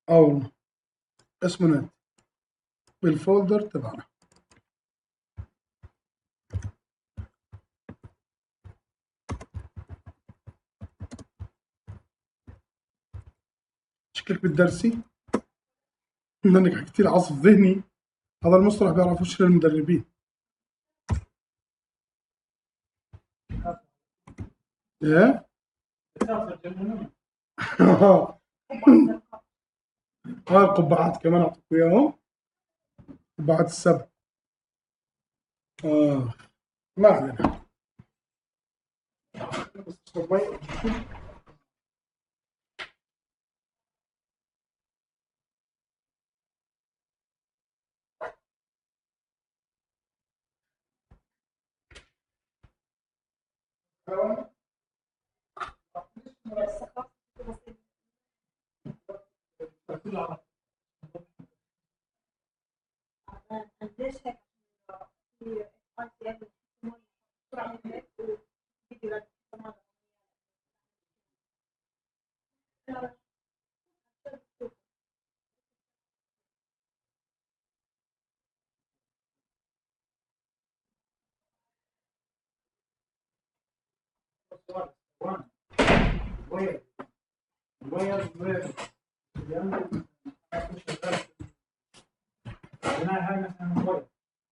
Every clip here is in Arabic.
او اسمه نت بالفولدر تبعنا. شكلك بالدرسي منك حكيتي لي عصف ذهني، هذا المصطلح بيعرفوش المدربين. ايه هاي القبعات كمان اعطيك اياهم، قبعات السبع. اه ما علينا. بس اشرب مي.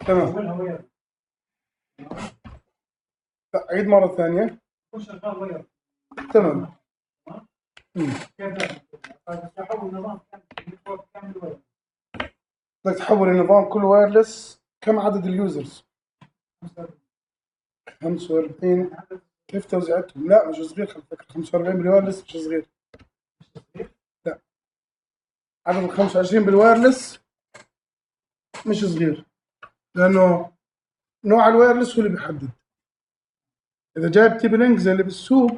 تمام. لا، عيد مرة ثانية. تمام. بدك تحول النظام كله وايرلس، كم عدد اليوزرز؟ 45. كيف توزيعتهم؟ لا مش صغير، خلي فكرة 45 بالوايرلس مش صغير. لا، عدد ال 25 بالوايرلس مش صغير، لأنه نوع الوايرلس هو اللي بيحدد. إذا جايب تيبي لينك زي اللي بالسوق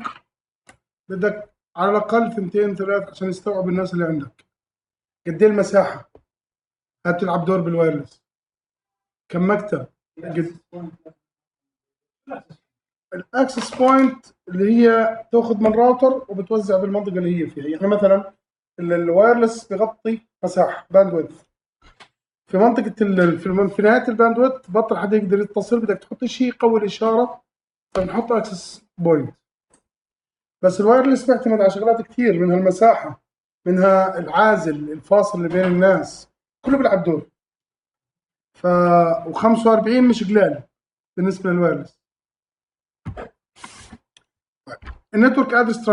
بدك على الأقل 200 3 عشان يستوعب الناس اللي عندك. قد إيه المساحة؟ هاي بتلعب دور بالوايرلس. كم مكتب؟ قد الاكسس بوينت اللي هي تاخذ من راوتر وبتوزع بالمنطقه اللي هي فيها. يعني مثلا الوايرلس بغطي مساحه باندويث في منطقه في نهايه الباندويث بطل حدا يقدر يتصل، بدك تحط شيء يقوي الاشاره فبنحط اكسس بوينت. بس الوايرلس بيعتمد على شغلات كثير، منها المساحه، منها العازل الفاصل اللي بين الناس، كله بيلعب دور. ف و45 مش قلال بالنسبه للوايرلس. النتورك ادرس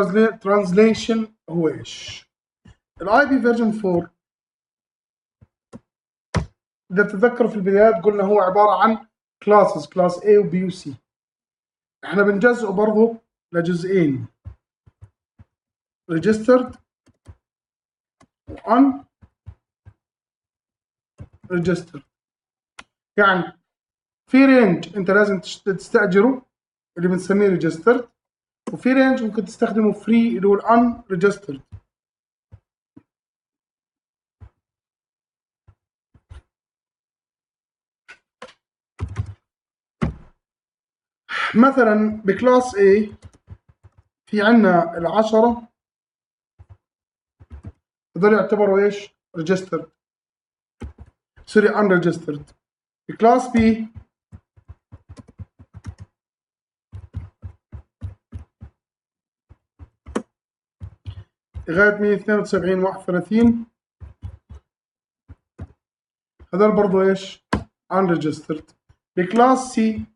ترانزليشن هو ايش؟ الاي بي فيرجن 4 اذا تتذكروا في البدايات قلنا هو عباره عن كلاسز، كلاس A و B و C. احنا بنجزئه برضه لجزئين، ريجسترد وان ريجسترد. يعني في رينج انت لازم تستاجره اللي بنسميه ريجسترد، وفي رينج ممكن تستخدمه فري اللي هو الان ريجسترد. مثلا بكلاس A في عندنا ال10 هذول يعتبروا ايش؟ ريجسترد، سوري ان ريجسترد. بكلاس B لغايه 172 31 هذول برضو ايش؟ unregistered. بكلاس سي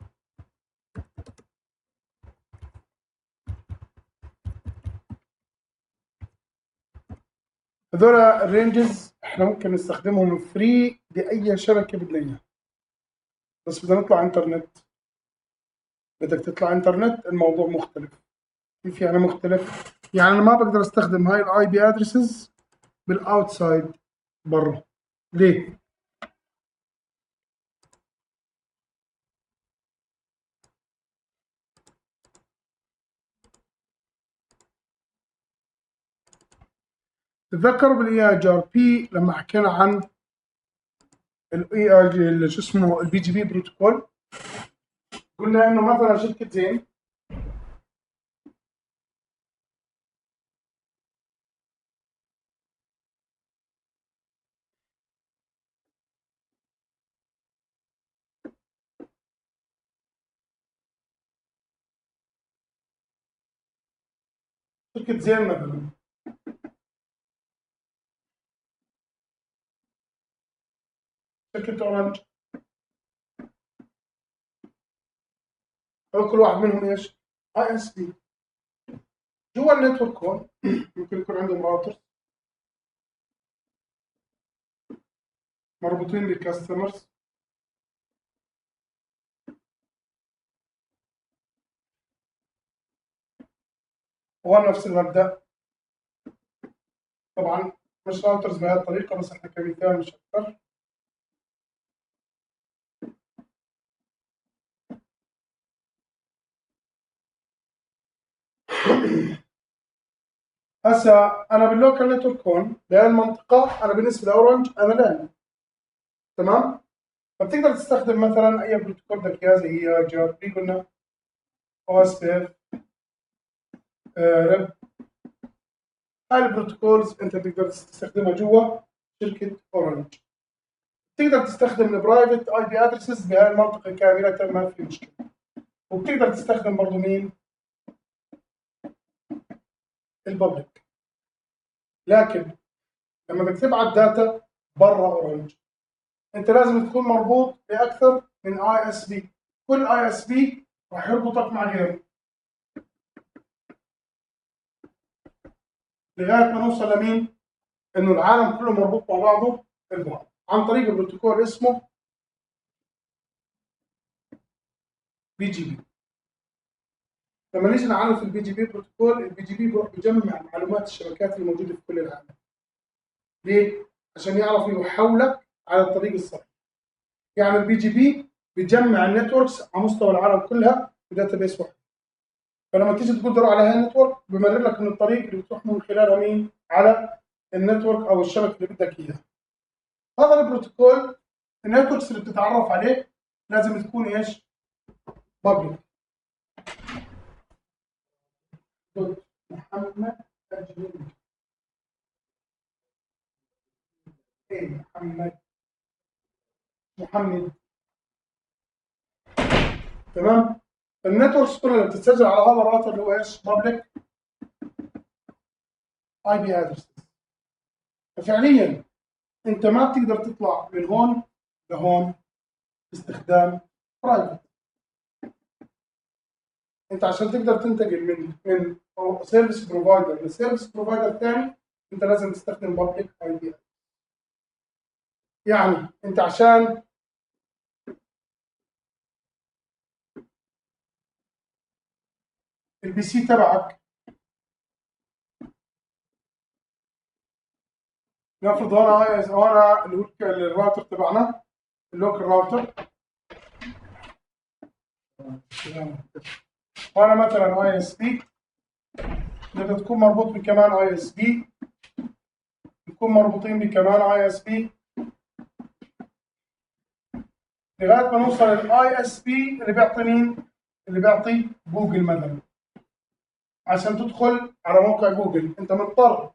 هذول الرينجز احنا ممكن نستخدمهم فري باي شبكه بدنا اياها، بس بدنا نطلع انترنت. بدك تطلع انترنت الموضوع مختلف. كيف يعني مختلف؟ يعني انا ما بقدر استخدم هاي الاي بي ادريسز بالاوتسايد برا. ليه؟ تتذكروا بالاي اي جي ار بي لما حكينا عن الاي اي جي شو اسمه البي جي بي بروتوكول، قلنا انه مثلا شركه زين شركه زين مثلا، شركه اورنج، كل واحد منهم ايش؟ اي اس بي. جوا النتورك هون ممكن يكون عندهم راوتر مربوطين بالكاستمرز، هو نفس المبدا طبعا، مش راوترز بهذه الطريقه بس احنا كمثال مش اكثر. هسا انا باللوكال نتورك هون بهذه المنطقه، انا بالنسبه لاورنج انا لان، تمام؟ فبتقدر تستخدم مثلا اي بروتوكول بدك اياه، زي هي جي قلنا، او اس بي اف، ريب. هاي البروتوكولز انت تقدر تستخدمها جوا شركه اورنج. تقدر تستخدم البرايفت اي بي ادرسز بهاي المنطقه كامله، ما في مشكله. وبتقدر تستخدم برضه مين؟ الببليك. لكن لما بدك تبعت داتا برا اورنج، انت لازم تكون مربوط باكثر من اي اس بي. كل اي اس بي راح يربطك مع غيره لغايه ما نوصل لمين؟ انه العالم كله مربوط مع بعضه البعض عن طريق البروتوكول اسمه بي جي بي. لما نيجي نعرف البي جي بي بروتوكول، البي جي بي بيروح بيجمع معلومات الشبكات الموجوده في كل العالم. ليه؟ عشان يعرف يحولك على الطريق الصحيح. يعني البي جي بي بيجمع النتوركس على مستوى العالم كلها في داتا بيس واحد. فلما تيجي تقدر على هاي النتورك بمرر لك من الطريق اللي بتروح من خلالها مين؟ على النتورك او الشبكه اللي بدك اياها. هذا البروتوكول النتوركس اللي بتتعرف عليه لازم تكون ايش؟ بابليك. محمد أجمل. ايه محمد. تمام. النتوركس كلها اللي بتتسجل على هذا الراوتر اللي هو ايش؟ بابليك اي بي ادرس. ففعليا انت ما بتقدر تطلع من هون لهون باستخدام برايفت. انت عشان تقدر تنتقل من سيرفيس بروفايدر لسيرفيس بروفايدر ثاني، انت لازم تستخدم بابليك اي بي. يعني انت عشان البي سي تبعك، نفرض هنا الراوتر تبعنا اللوكال راوتر، وانا مثلا اي اس بي، بدك تكون مربوط بكمان اي اس بي، نكون مربوطين بكمان اي اس بي، لغايه ما نوصل للاي اس بي اللي بيعطي مين؟ اللي بيعطي جوجل مثلا. عشان تدخل على موقع جوجل انت مضطر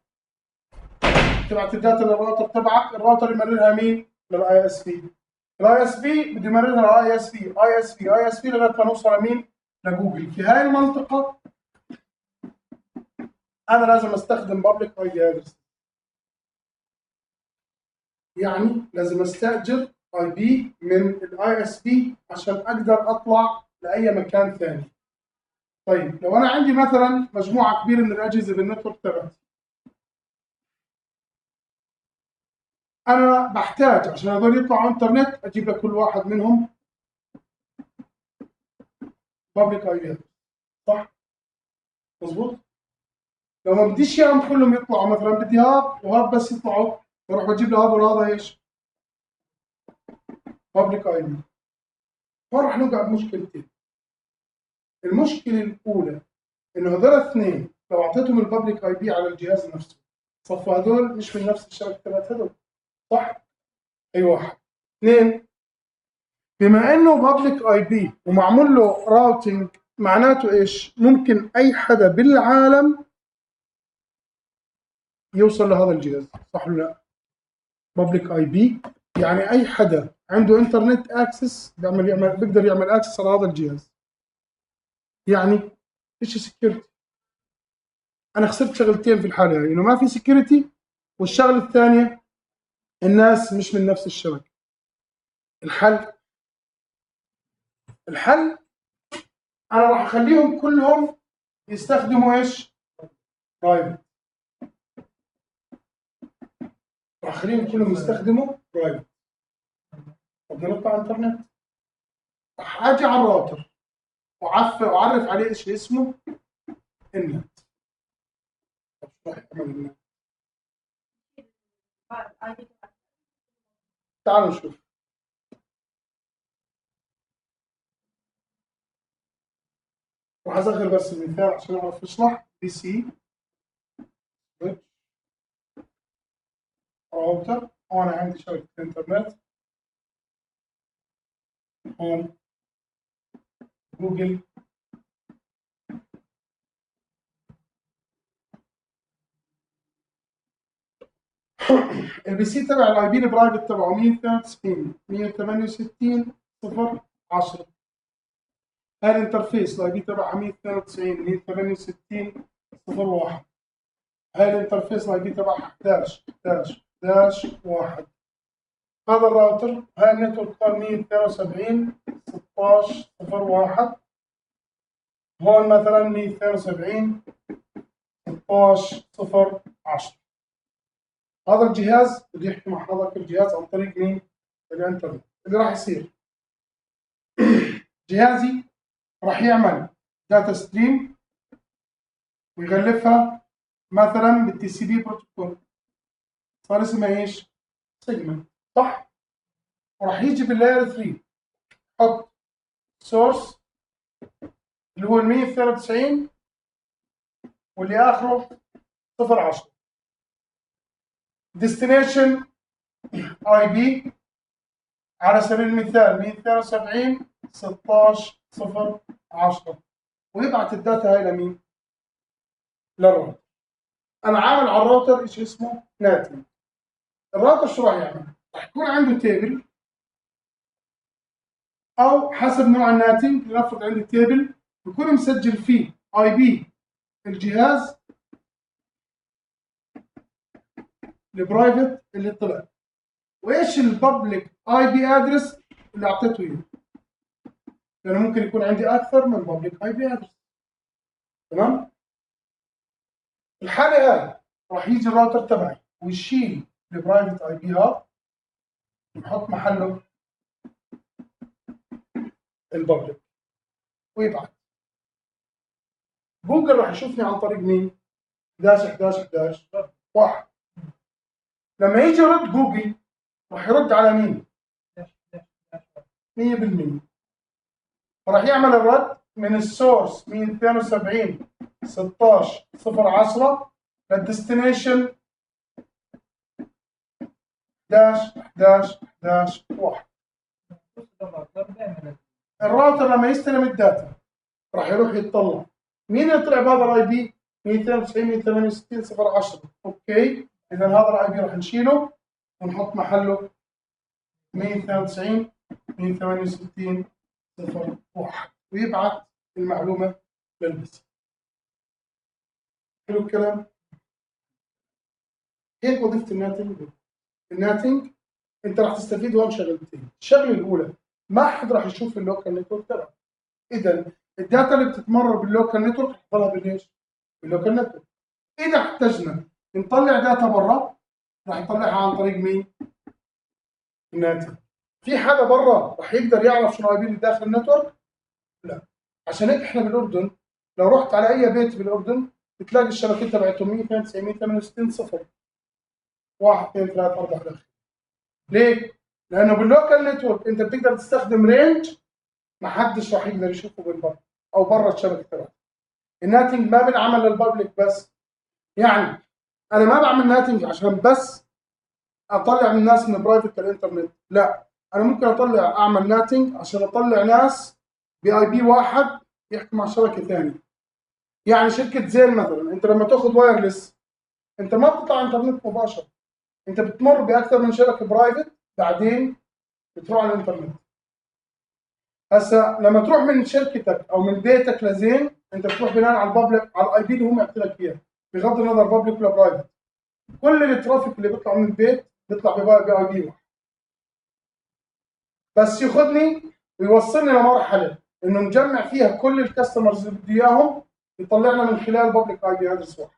تبعت الداتا للراوتر تبعك، الراوتر يمررها مين؟ للاي اس بي. الاي اس بي بده يمررها لاي اس بي، اي اس بي، اي اس بي، لغايه ما نوصل لمين؟ لجوجل. في هاي المنطقه انا لازم استخدم بابليك اي بي ادرس. يعني لازم استاجر اي بي من الاي اس بي عشان اقدر اطلع لاي مكان ثاني. طيب لو انا عندي مثلا مجموعه كبيره من الاجهزه بالنتورك تبعتي، انا بحتاج عشان هذول يطلعوا انترنت اجيب لكل واحد منهم بابليك اي بي، صح؟ مظبوط؟ لو ما بديش اياهم كلهم يطلعوا، مثلا بدي هذا وهذا بس يطلعوا، بروح بجيب له هذا وهذا ايش؟ بابليك اي بي. هون راح نوقع بمشكلتين. المشكله الاولى انه هذول الاثنين لو اعطيتهم البابليك اي بي على الجهاز نفسه، صفوا هذول مش من نفس الشبكه تبعت هذول، صح؟ اي واحد. اثنين، بما انه بابليك اي بي ومعمول له راوتنج، معناته ايش؟ ممكن اي حدا بالعالم يوصل لهذا الجهاز، صح ولا لا؟ بابليك اي بي يعني اي حدا عنده انترنت اكسس بيقدر يعمل اكسس على هذا الجهاز. يعني ايش سكيورتي؟ انا خسرت شغلتين في الحاله هاي، انه ما في سكيورتي، والشغله الثانيه الناس مش من نفس الشبكه. الحل انا راح اخليهم كلهم يستخدموا ايش؟ برايفت. راح اخليهم كلهم يستخدموا برايفت. بدنا نطلع انترنت، راح اجي على الراوتر واعرف عليه ايش اسمه؟ النت. طب شو راح يعمل النت؟ تعالوا نشوف. راح اصغر بس المثال عشان اعرف اشرح. بي سي راوتر، وانا عندي شبكه انترنت، هون جوجل، البي سي تبع الاي بي البرايفت تبعه 192 168 0 10. هاي الانترفيس الاي بي تبعها 192 168 0 1. هاي الانترفيس الاي بي تبعها 11 11 11 1. هذا الراوتر، هاي النتورك كان 172 16 0 1. هون مثلا 172 16 0 10. هذا الجهاز بده يحكي مع حضرتك الجهاز عن طريق مين؟ الانترنت. اللي راح يصير جهازي راح يعمل داتا ستريم ويغلفها مثلا بالتي سي بي بروتوكول، صار اسمها ايش؟ سيجمنت، صح؟ وراح يجي باللاير 3 يحط سورس اللي هو ال 192 واللي اخره 0 10. ديستنيشن اي بي على سبيل المثال 172 16 0 10، ويبعت الداتا هاي لمين؟ للراوتر. انا عامل على الراوتر شيء اسمه ناتنج. الراوتر شو راح يعمل؟ راح يكون عنده تيبل، او حسب نوع الناتنج، لنفرض عندي تيبل بكون مسجل فيه اي بي الجهاز البرايفت اللي طلع، وايش الببليك اي بي ادرس اللي اعطيته اياه، لانه ممكن يكون عندي اكثر من ببليك اي بي ادرس. تمام؟ الحاله هاي راح يجي الراوتر تبعي ويشيل البرايفت اي بي هذا ويحط محله الببليك ويبعت. جوجل راح يشوفني عن طريق مين؟ 11 11 11 1. لما يجي يرد جوجل راح يرد على مين؟ 100%. راح يعمل الرد من السورس 172 16 0 10 للديستنيشن 11 11 11 1. الراوتر لما يستلم الداتا راح يروح يتطلع مين اللي طلع بهذا الاي بي؟ 192 168 0 10. اوكي، اذا هذا الاي بي راح نشيله ونحط محله 192 168 0 1 ويبعت المعلومه للبي. حلو الكلام؟ هيك وظيفه الناتنج. الناتنج انت راح تستفيد هون شغلتين. الشغله الاولى، ما حد راح يشوف اللوكال نتورك تبعك، اذا الداتا اللي بتتمرر باللوكال نتورك تحطها بالليش؟ باللوكال نتورك. اذا احتجنا نطلع داتا برا راح نطلعها عن طريق مين؟ الناتنج. في حدا برا راح يقدر يعرف شنو اي بي اللي داخل النتورك؟ لا. عشان هيك احنا بالاردن لو رحت على اي بيت بالاردن بتلاقي الشبكه تبعتهم 192 168 0 1 2 3 4 5. ليه؟ لانه باللوكال نتورك انت بتقدر تستخدم رينج ما حدش راح يقدر يشوفه بالبر او برا الشبكه تبعك. الناتنج ما بنعمل للببليك بس، يعني انا ما بعمل ناتنج عشان بس اطلع من الناس من برايفت الانترنت، لا، انا ممكن اعمل ناتنج عشان اطلع ناس باي بي واحد يحكوا مع شبكه ثانيه. يعني شركه زين مثلا، انت لما تاخذ وايرلس انت ما بتطلع انترنت مباشر، انت بتمر باكثر من شبكه برايفت بعدين بتروح على الانترنت. هسا لما تروح من شركتك او من بيتك لزين انت بتروح بناء على البابليك على الاي بي اللي هم يعطي لك اياه. بغض النظر بابليك ولا برايفت. كل الترافيك اللي بيطلع من البيت بيطلع باي بي واحد، بس ياخذني ويوصلني لمرحله انه نجمع فيها كل الكاستمرز اللي بده اياهم، يطلعنا من خلال بابليك اي بي ادرس واحد.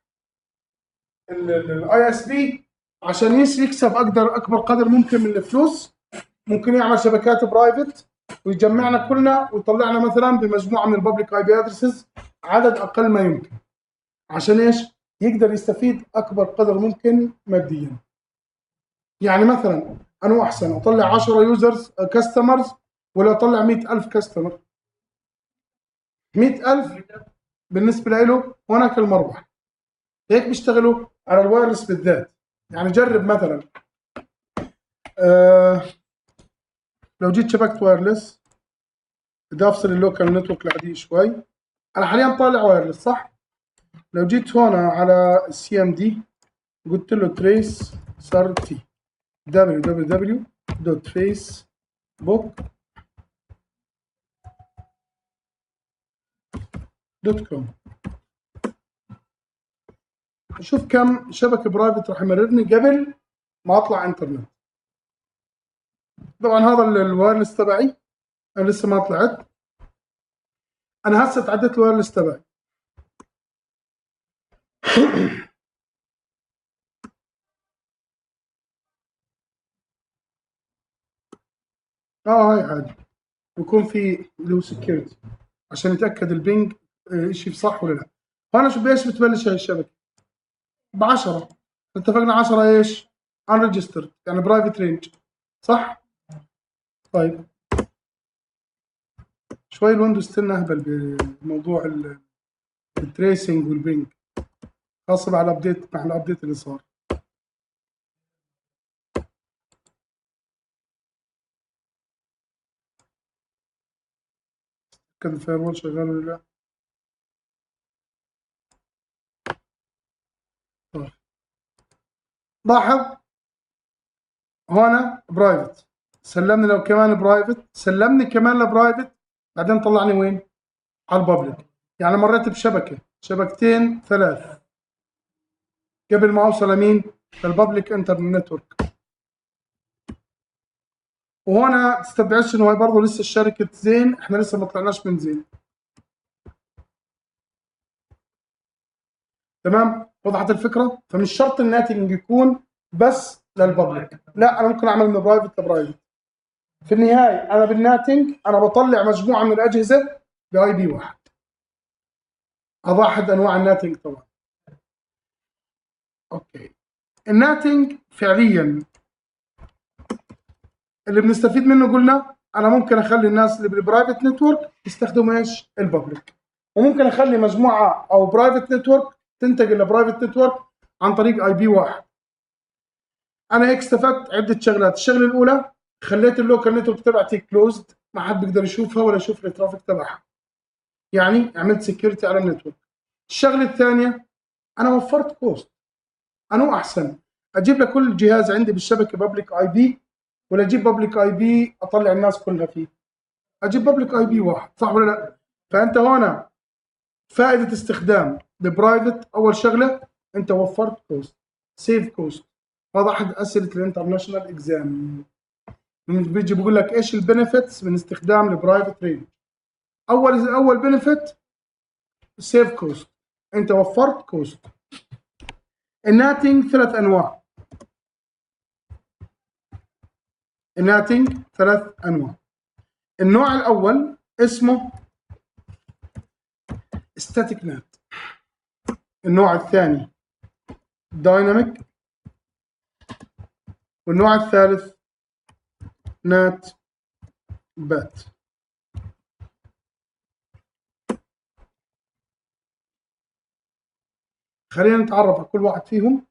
الاي اس بي عشان يكسب اكبر قدر ممكن من الفلوس، ممكن يعمل شبكات برايفت ويجمعنا كلنا ويطلعنا مثلا بمجموعه من الببليك اي بي ادرسز عدد اقل ما يمكن، عشان ايش؟ يقدر يستفيد اكبر قدر ممكن ماديا. يعني مثلا انا احسن اطلع 10 يوزرز كاستمرز ولا اطلع 100,000 كاستمر؟ 100,000 بالنسبه له هناك المربح. هيك بيشتغلوا على الوايرلس بالذات. يعني جرب مثلا لو جيت شبكت وايرلس، بدي افصل اللوكال نتورك العاديه شوي. انا حاليا طالع وايرلس صح؟ لو جيت هون على السي ام دي قلت له تريس سرتي www.facebook.com، شوف كم شبكه برايفت راح يمررني قبل ما اطلع انترنت. طبعا هذا الوايرلس تبعي، انا لسه ما طلعت، انا هسه تعديت الوايرلس تبعي. هاي عادي، بيكون في اللي هو سكيورتي عشان يتاكد البينج شيء صح ولا لا. فانا شو بايش بتبلش هاي الشبكه؟ ب 10. اتفقنا 10 ايش؟ unregistered يعني برايفت رينج صح؟ طيب شوي الويندوز 10 اهبل بموضوع التريسنج والبينج، خاصه مع الابديت اللي صار. كان الفاير شغال ولا لا؟ طيب لاحظ هنا برايفت، سلمني لو كمان برايفت، سلمني كمان لبرايفت، بعدين طلعني وين؟ على البابليك. يعني مريت بشبكه شبكتين ثلاث قبل ما اوصل لمين؟ للبابليك انترنت نتورك. وهنا تستبعدش انه هي برضه لسه شركه زين، احنا لسه ما طلعناش من زين. تمام؟ وضحت الفكره؟ فمش شرط الناتنج يكون بس للبابليك، لا انا ممكن اعمل من برايفت لبرايفت. في النهايه انا بالناتنج انا بطلع مجموعه من الاجهزه باي بي واحد. هذا احد انواع الناتنج طبعا. اوكي، الناتنج فعليا اللي بنستفيد منه قلنا انا ممكن اخلي الناس اللي بالبرايفت نتورك يستخدموا ايش؟ البابليك، وممكن اخلي مجموعه او برايفت نتورك تنتقل لبرايفت نتورك عن طريق اي بي واحد. انا هيك استفدت عده شغلات. الشغله الاولى خليت اللوكال نتورك تبعتي كلوزد، ما حد بيقدر يشوفها ولا يشوف الترافيك تبعها، يعني عملت سكيورتي على النتورك. الشغله الثانيه انا وفرت كوست. انا احسن اجيب لكل جهاز عندي بالشبكه بابليك اي بي ولا اجيب بابليك اي بي اطلع الناس كلها فيه؟ اجيب بابليك اي بي واحد صح ولا لا؟ فانت هنا فائده استخدام البرايفت، اول شغله انت وفرت كوست، سيف كوست. هذا احد اسئله الانترناشونال اكزام، بيجي بيقول لك ايش البنفيتس من استخدام البرايفت رينج. اول بنفيت سيف كوست، انت وفرت كوست. الناتنج ثلاث انواع، الناتنج ثلاث انواع. النوع الاول اسمه ستاتيك نات، النوع الثاني دايناميك، والنوع الثالث نات بات. خلينا نتعرف على كل واحد فيهم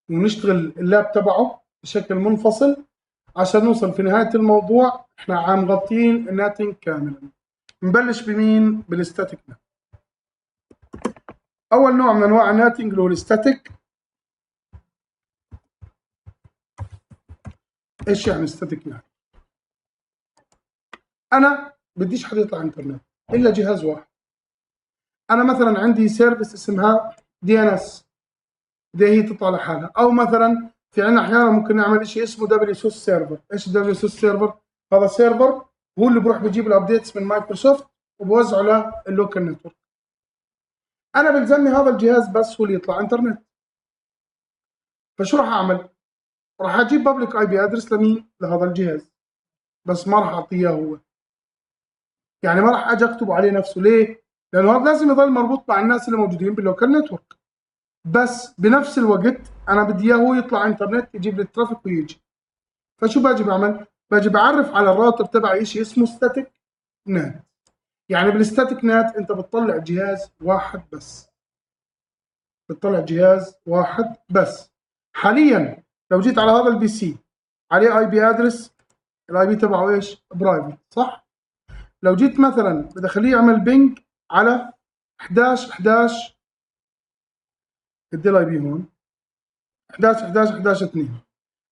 ونشتغل اللاب تبعه بشكل منفصل عشان نوصل في نهاية الموضوع احنا عم مغطين الناتنج كاملا. نبلش بمين؟ بالستاتيك نات. اول نوع من انواع الناتنج اللي هو الستاتيك. ايش يعني ستاتيك نات؟ انا بديش حد يطلع انترنت الا جهاز واحد. انا مثلا عندي سيرفيس اسمها دي ان اس، دي هي تطلع لحالها. او مثلا في عندنا احيانا ممكن نعمل شيء اسمه دبليو اس اس سيرفر. ايش دبليو اس اس سيرفر؟ هذا سيرفر هو اللي بروح بجيب الابديتس من مايكروسوفت وبوزعه لللوكال نتورك. انا بلزمني هذا الجهاز بس هو اللي يطلع انترنت. فشو راح اعمل؟ راح اجيب بابليك اي بي ادرس لمين؟ لهذا الجهاز، بس ما راح اعطيه اياه هو. يعني ما راح اجي اكتبه عليه نفسه. ليه؟ لانه هذا لازم يظل مربوط مع الناس اللي موجودين باللوكال نتورك، بس بنفس الوقت انا بدي اياه هو يطلع انترنت يجيب لي الترافيك ويجي. فشو باجي بعمل؟ باجي بعرف على الراوتر تبعي شيء اسمه ستاتيك نات. يعني بالستاتيك نات انت بتطلع جهاز واحد بس، بتطلع جهاز واحد بس. حاليا لو جيت على هذا البي سي عليه اي بي ادرس، الاي بي تبعه ايش؟ برايفت، صح؟ لو جيت مثلا بدي اخليه يعمل بينج على 11 11 قد ايه الاي بي هون؟ 11 11 11 2.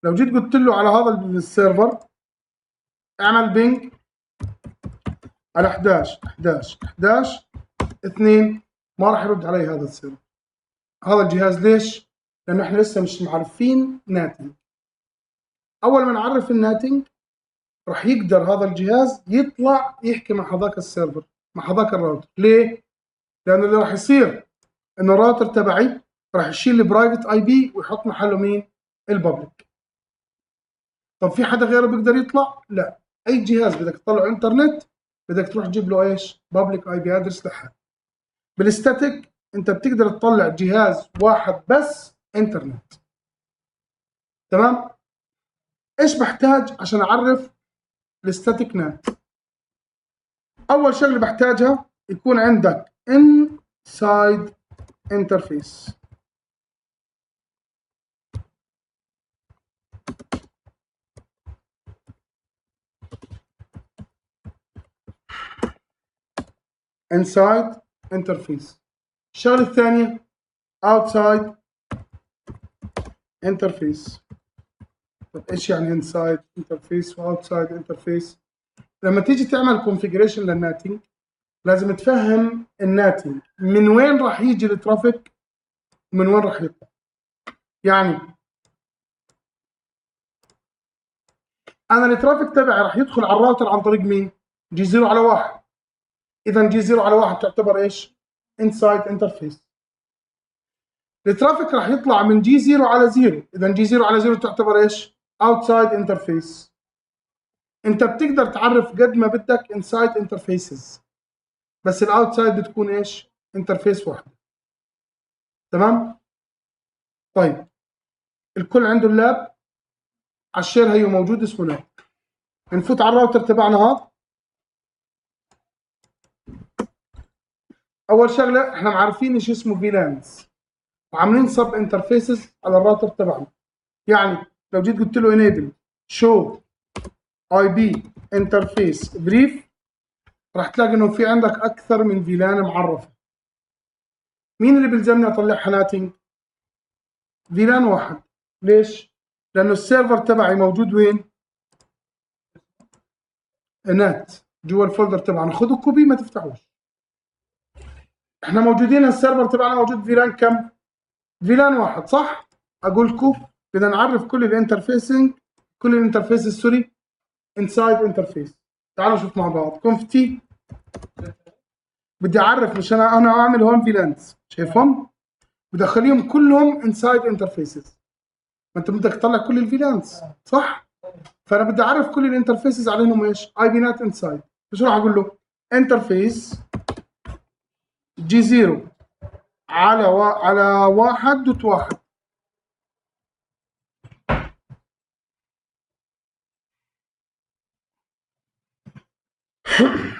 لو جيت قلت له على هذا السيرفر اعمل بينج على 11 11 11 2، ما راح يرد علي هذا السيرفر، هذا الجهاز. ليش؟ لانه احنا لسه مش معرفين ناتنج. اول ما نعرف الناتنج راح يقدر هذا الجهاز يطلع يحكي مع هذاك السيرفر، مع هذاك الراوتر. ليه؟ لانه اللي راح يصير انه الراوتر تبعي راح يشيل البرايفت اي بي ويحط محله مين؟ الببليك. طب في حدا غيره بيقدر يطلع؟ لا. اي جهاز بدك تطلع انترنت بدك تروح تجيب له ايش؟ بابليك اي بي ادرس لحد. بالستاتيك انت بتقدر تطلع جهاز واحد بس انترنت. تمام؟ ايش بحتاج عشان اعرف الستاتيك نات؟ اول شغله بحتاجها يكون عندك انسايد انترفيس. انسايد انترفيس. الشغله الثانيه اوتسايد انترفيس. طب ايش يعني انسايد انترفيس واوتسايد انترفيس؟ لما تيجي تعمل كونفيجريشن للناتنج لازم تفهم الناتنج من وين راح يجي الترافيك ومن وين راح يطلع. يعني انا الترافيك تبعي راح يدخل على الراوتر عن طريق مين؟ جي 0 على 1. اذا جي 0 على 1 تعتبر ايش؟ انسايد انترفيس. الترافيك راح يطلع من جي 0 على 0، اذا جي 0 على 0 تعتبر ايش؟ اوتسايد انترفيس. انت بتقدر تعرف قد ما بدك انسايد انترفيسز، بس الاوتسايد بتكون ايش؟ انترفيس واحده. تمام؟ طيب الكل عنده اللاب على الشير هي موجود اسمه لاب. نفوت على الراوتر تبعنا هذا. اول شغله احنا معرفين ايش اسمه فيلانز وعاملين سب انترفيسز على الراوتر تبعنا. يعني لو جيت قلت له انيبل شو اي بي انترفيس بريف راح تلاقي انه في عندك اكثر من فيلان معرفه. مين اللي بيلزمني اطلعها ناتنج؟ فيلان واحد. ليش؟ لانه السيرفر تبعي موجود وين؟ نات جوا الفولدر تبعنا. خذوا كوبي ما تفتحوش. احنا موجودين السيرفر تبعنا موجود فيلان كم؟ فيلان واحد، صح؟ اقول لكم بدنا نعرف كل الانترفيسنج، كل الانترفيسز سوري انسايد انترفيس. تعالوا نشوف مع بعض. كونف تي بدي اعرف، مش انا اعمل هون فيلانز، شايفهم؟ بدي اخليهم كلهم انسايد انترفيسز. ما انت بدك تطلع كل الفيلانز، صح؟ فانا بدي اعرف كل الانترفيسز عليهم ايش؟ اي بي نات انسايد. فشو راح اقول له؟ انترفيس جي 0 على واحد دوت واحد.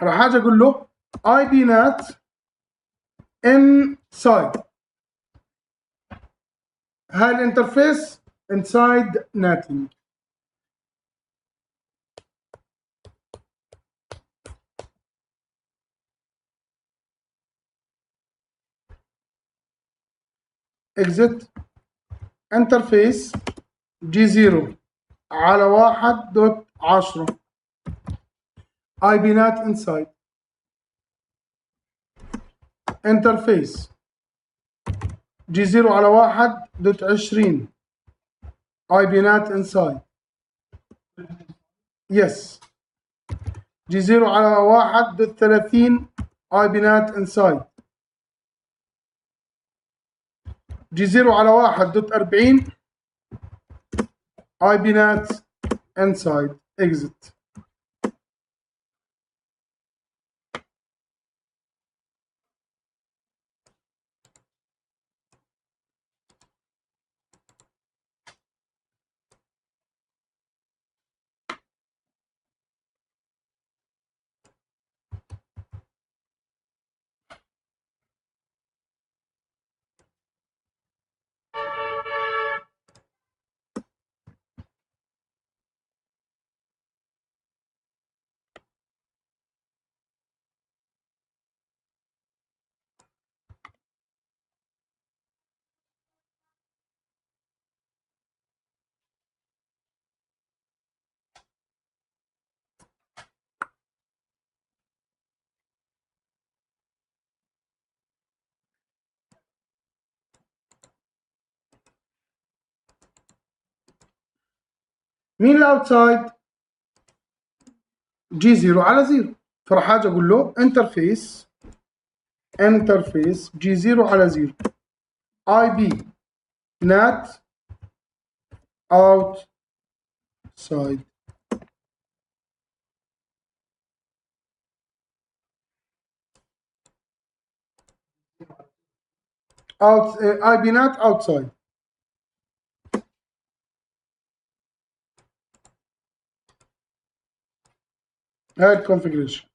راح اجي اقول له اي بي نات انسايد. هاي الانترفيس انسايد ناتنج. اكزت انترفيس جي 0 على واحد دوت 10 اي بي نات انسايد انترفيس جي 0 على 1 دوت 20 اي بي نات انسايد. يس. جي 0 على 1 دوت 30 اي بي نات انسايد. جي 0 على 1 دوت 40 اي بي نات انسايد اكزit. مين الاوتسايد؟ جي 0 على 0. فراح اجي اقول له انترفيس جي 0 على 0 اي بي نات outside. اي بي نات outside. هاي الكونفجريشن.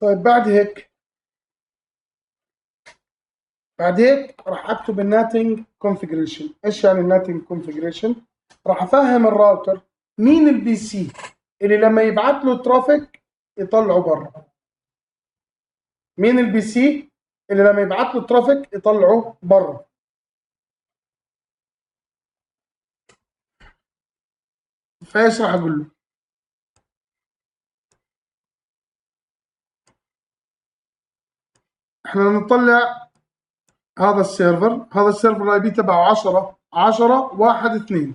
طيب بعد هيك راح اكتب الناتنج كونفجريشن. ايش يعني الناتنج كونفجريشن؟ راح افهم الراوتر مين البي سي اللي لما يبعت له ترافيك يطلعه برا. مين البي سي اللي لما يبعت له ترافيك يطلعه برا. فايش راح اقول له؟ احنا نطلع هذا السيرفر الاي بي تبعه 10.10.1.2.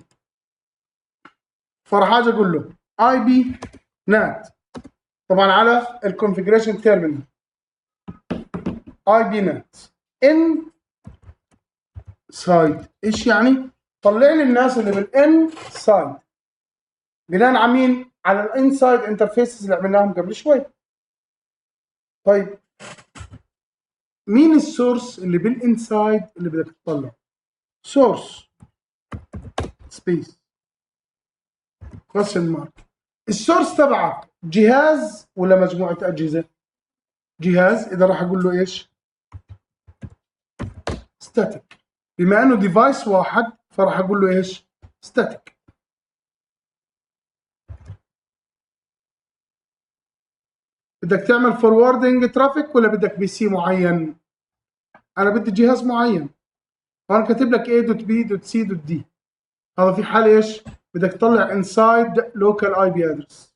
فراح اجي اقول له اي بي نات طبعا على الكونفجريشن تيرمينال اي بي نات ان سايد. ايش يعني؟ طلع لي الناس اللي بالان سايد بناء على مين؟ على الانسايد انترفيسز اللي عملناهم قبل شوي. طيب مين السورس اللي بالانسايد اللي بدك تطلعه؟ سورس سبيس كويشن مارك. السورس تبعك جهاز ولا مجموعه اجهزه؟ جهاز. اذا راح اقول له ايش؟ ستاتيك. بما انه ديفايس واحد فراح اقول له ايش؟ ستاتيك. بدك تعمل فوروردنج ترافيك ولا بدك بي سي معين؟ انا بدي جهاز معين. فانا كاتب لك A دوت B دوت C دوت D. هذا في حال ايش؟ بدك تطلع انسايد لوكال اي بي ادرس.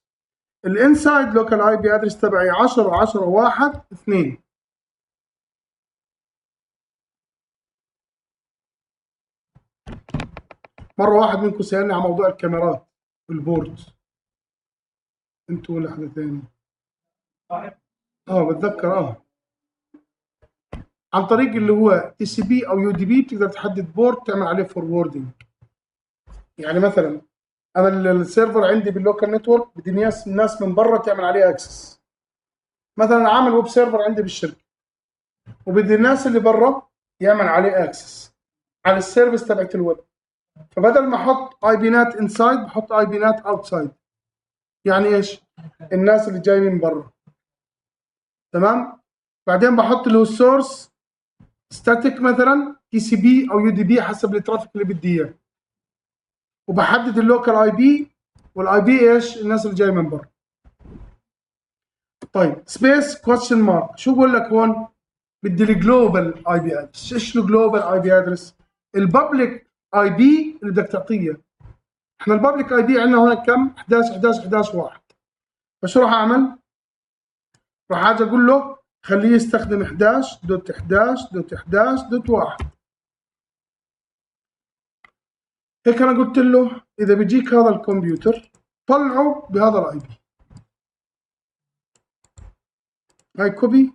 الانسايد لوكال اي بي ادرس تبعي 10.10.1.2. مره واحد منكم سالني عن موضوع الكاميرات والبورد. انتوا ولا حدا ثاني؟ بتذكر. عن طريق اللي هو تي سي بي او يو دي بي بتقدر تحدد بورد تعمل عليه فوروردنج. يعني مثلا انا السيرفر عندي باللوكال نتورك بدي الناس من برا تعمل عليه اكسس. مثلا عامل ويب سيرفر عندي بالشركه وبدي الناس اللي برا يعمل عليه اكسس على السيرفيس تبعت الويب. فبدل ما احط اي بي نات انسايد بحط اي بي نات اوتسايد. يعني ايش؟ الناس اللي جاي من برا. تمام. بعدين بحط اللي هو السورس ستاتيك مثلا تي سي بي او يو دي بي حسب الترافيك اللي بدي اياه، وبحدد اللوكال اي بي، والاي بي ايش؟ الناس اللي جاي من برا. طيب سبيس كويستشن مارك، شو بقول لك هون؟ بدي الجلوبال اي بي ادرس. ايش الجلوبال اي بي ادرس؟ الببليك اي بي اللي بدك تعطيه. احنا الببليك اي بي عندنا هون كم؟ 11 11 11 1. فشو راح اعمل؟ راح اجي اقول له خليه يستخدم 11.11.11.1. هيك انا قلت له اذا بيجيك هذا الكمبيوتر طلعه بهذا الاي بي. هاي كوبي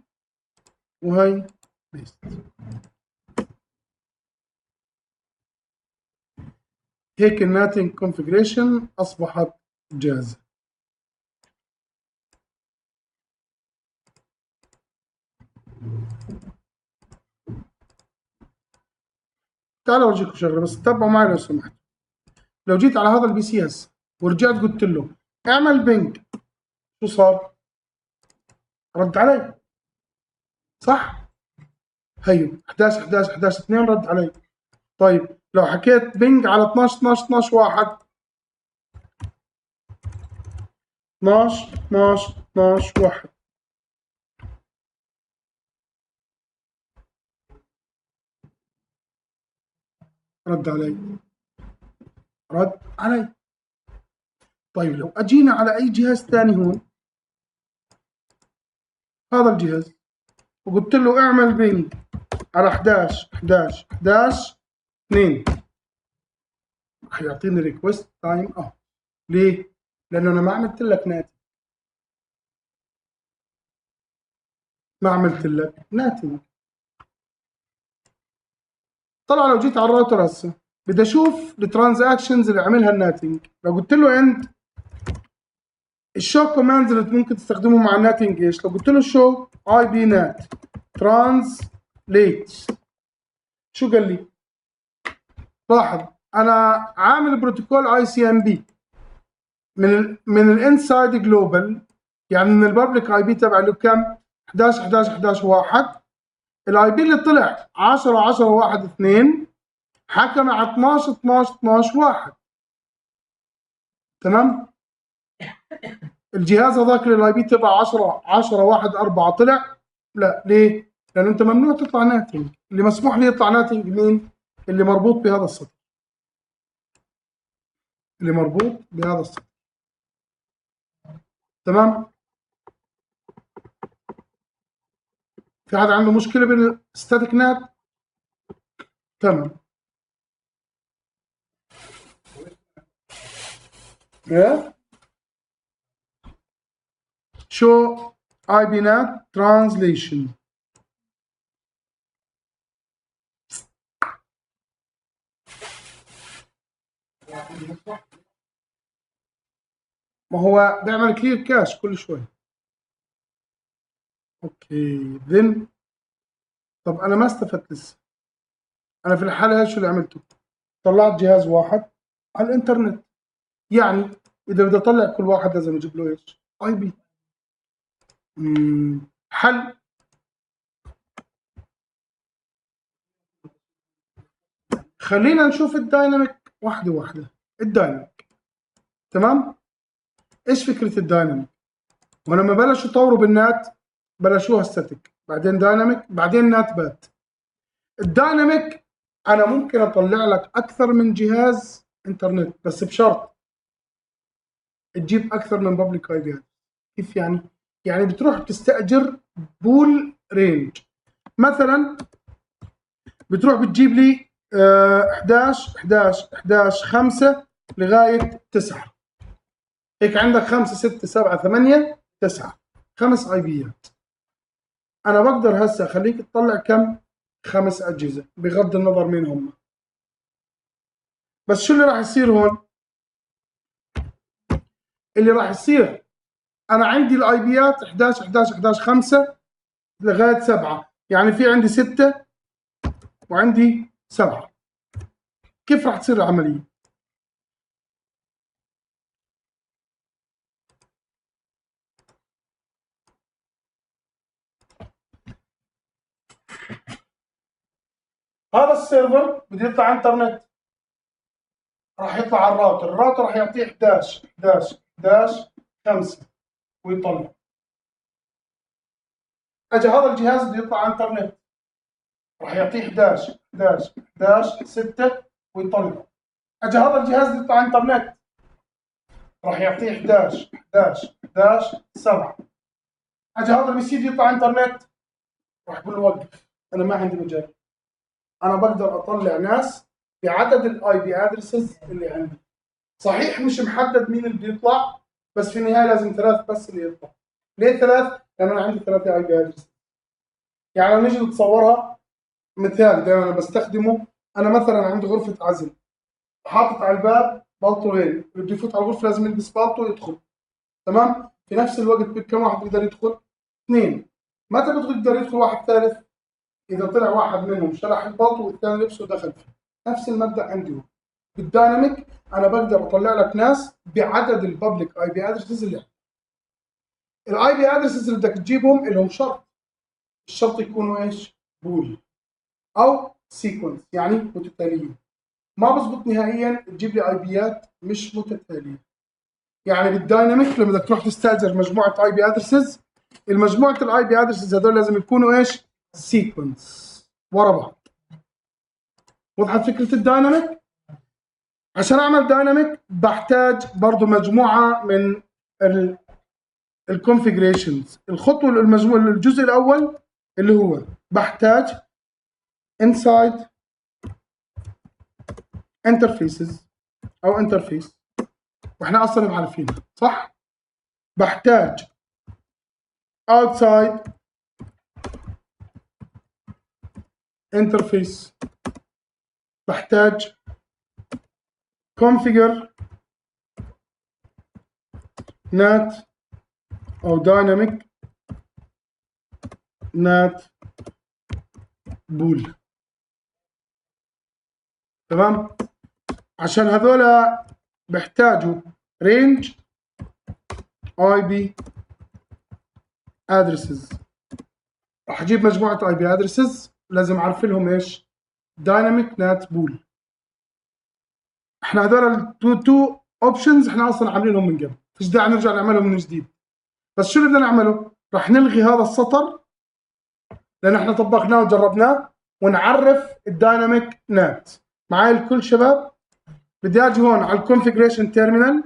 وهاي بيست. هيك الناتنج كونفجريشن اصبحت جاهزه. تعالوا اورجيكم شغله بس تتابعوا معي لو سمحت. لو جيت على هذا البي سي اس ورجعت قلت له اعمل بينج، شو صار؟ رد علي صح؟ هيو 11 11 11 2 رد علي. طيب لو حكيت بينج على 12 12 12 1 12 12 12 1 رد علي، رد علي. طيب لو اجينا على اي جهاز ثاني هون، هذا الجهاز، وقلت له اعمل بينج على 11 11 11 2، راح يعطيني ريكوست تايم اوت. ليه؟ لانه انا ما عملت لك ناتج، ما عملت لك ناتج. طلع لو جيت على الراوتر هسه بدي اشوف الترانزاكشنز اللي عملها الناتنج. لو قلت له انت الشو كوماندز اللي ممكن تستخدمه مع الناتنج ايش؟ لو قلت له شو اي بي نات ترانسليت، شو قال لي؟ لاحظ انا عامل بروتوكول اي سي ام بي من الانسايد جلوبال، يعني من الببليك اي بي تبع له كم؟ 11 11 11 1. الاي بي اللي طلع 10 10 1 2 حكى مع 12 12 12 1. تمام؟ الجهاز هذاك الاي بي تبع 10 10 1 4 طلع؟ لا، ليه؟ لانه انت ممنوع تطلع ناتنج، اللي مسموح لي يطلع ناتنج مين؟ اللي مربوط بهذا السطر. اللي مربوط بهذا السطر. تمام؟ في حد عنده مشكله بالستاتيك نات؟ تمام. ايه؟ شو اي بي نات ترانزليشن. ما هو بيعمل كلير كاش كل شوي. اوكي ذن. طب انا ما استفدت لسه. انا في الحاله هاي شو اللي عملته؟ طلعت جهاز واحد على الانترنت، يعني اذا بدي اطلع كل واحد لازم اجيب له ايش؟ اي بي. حل. خلينا نشوف الدايناميك واحده واحده. الدايناميك تمام. ايش فكره الدايناميك؟ ولما بلشوا يطوروا بالنات بلشوها ستاتيك، بعدين دايناميك، بعدين نات بات. الدايناميك انا ممكن اطلع لك اكثر من جهاز انترنت بس بشرط تجيب اكثر من بابليك اي بي. كيف يعني؟ يعني بتروح بتستاجر بول رينج، مثلا بتروح بتجيب لي 11 11 11 5 لغايه 9. هيك عندك 5 6 7 8 9، 5 اي بيات. انا بقدر هسه اخليك تطلع كم؟ 5 اجهزه بغض النظر مين هم. بس شو اللي راح يصير هون؟ اللي راح يصير انا عندي الاي بيات 11 11 11 5 لغايه 7، يعني في عندي 6 وعندي 7. كيف راح تصير العمليه؟ هذا السيرفر بده يطلع على الانترنت، راح يطلع على الراوتر راح يعطيه 11 11 11 5 ويطلع. اجى هذا الجهاز بده يطلع على الانترنت، راح يعطيه 11 11 11 6 ويطلع. اجى هذا الجهاز بده يطلع على الانترنت، راح يعطيه 11 11 11 7. اجى هذا البي سي بده يطلع على الانترنت، راح يقول له وقف، انا ما عندي مجال، انا بقدر اطلع ناس بعدد الاي بي ادرسز اللي عندي. صحيح مش محدد مين اللي بيطلع، بس في النهايه لازم 3 بس اللي يطلع. ليه 3؟ لان انا عندي 3 اي بي ادرس. يعني لو نيجي نتصورها مثال دائما انا بستخدمه، انا مثلا عندي غرفه عزل، حاطط على الباب بالطوين، اللي بده يفوت على الغرفه لازم يلبس بالطو ويدخل. تمام؟ في نفس الوقت كم واحد بيقدر يدخل؟ 2. متى بيقدر يدخل واحد ثالث؟ اذا طلع واحد منهم شرح البالطو والثاني لبسه ودخل فيه. نفس المبدا عندي هو. بالدايناميك انا بقدر اطلع لك ناس بعدد الببليك اي بي ادرسز اللي عندك. الاي بي ادرسز اللي بدك تجيبهم لهم شرط، الشرط يكونوا ايش؟ بول او سيكونس، يعني متتاليين. ما بزبط نهائيا تجيب لي اي بيات مش متتاليه. يعني بالدايناميك لما بدك تروح تستاجر مجموعه اي بي ادرسز، المجموعه الاي بي ادرسز هذول لازم يكونوا ايش؟ سيكونس ورا بعض. وضحت فكره الدايناميك؟ عشان اعمل دايناميك بحتاج برضه مجموعه من الكونفيجريشنز. الخطوه الجزء الاول اللي هو بحتاج inside interfaces او انترفيس، واحنا اصلا عارفينها صح. بحتاج outside interface، بحتاج configure NAT او dynamic NAT pool. تمام؟ عشان هذولا بيحتاجوا range IP addresses. راح اجيب مجموعه IP addresses لازم اعرف لهم ايش؟ dynamic NAT pool. احنا هذول التو اوبشنز احنا اصلا عاملينهم من قبل، فيش داعي نرجع نعملهم من جديد. بس شو اللي بدنا نعمله؟ راح نلغي هذا السطر لان احنا طبقناه وجربناه، ونعرف الدايناميك نات. معاي الكل شباب؟ بدي اجي هون على الكونفيجريشن تيرمينال،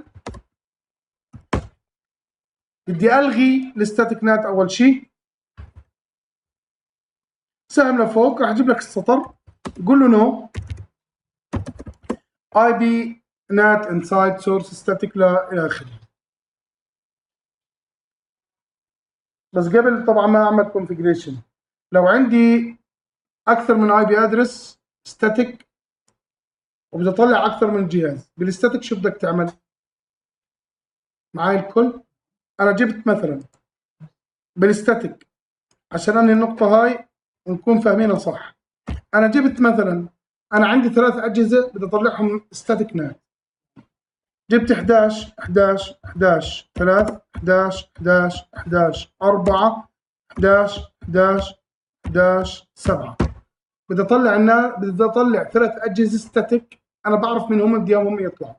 بدي الغي الستاتيك نات اول شيء. سهم لفوق راح اجيب لك السطر، قول له نو اي بي نات انسايد سورس ستاتيك الى اخره. بس قبل طبعا ما اعمل كونفيجريشن، لو عندي اكثر من اي بي ادرس ستاتيك وبدي اطلع اكثر من جهاز بالستاتيك، شو بدك تعمل؟ معاي الكل؟ انا جبت مثلا بالستاتيك عشان انهي النقطه هاي ونكون فاهمينها صح. انا جبت مثلا، انا عندي 3 اجهزه بدي اطلعهم ستاتيك نات، جبت 11 11 11 3 11 11 11 4 11 11 11 7. بدي اطلع بدي اطلع 3 اجهزه ستاتيك، انا بعرف من هم بدي اياهم هم يطلعوا.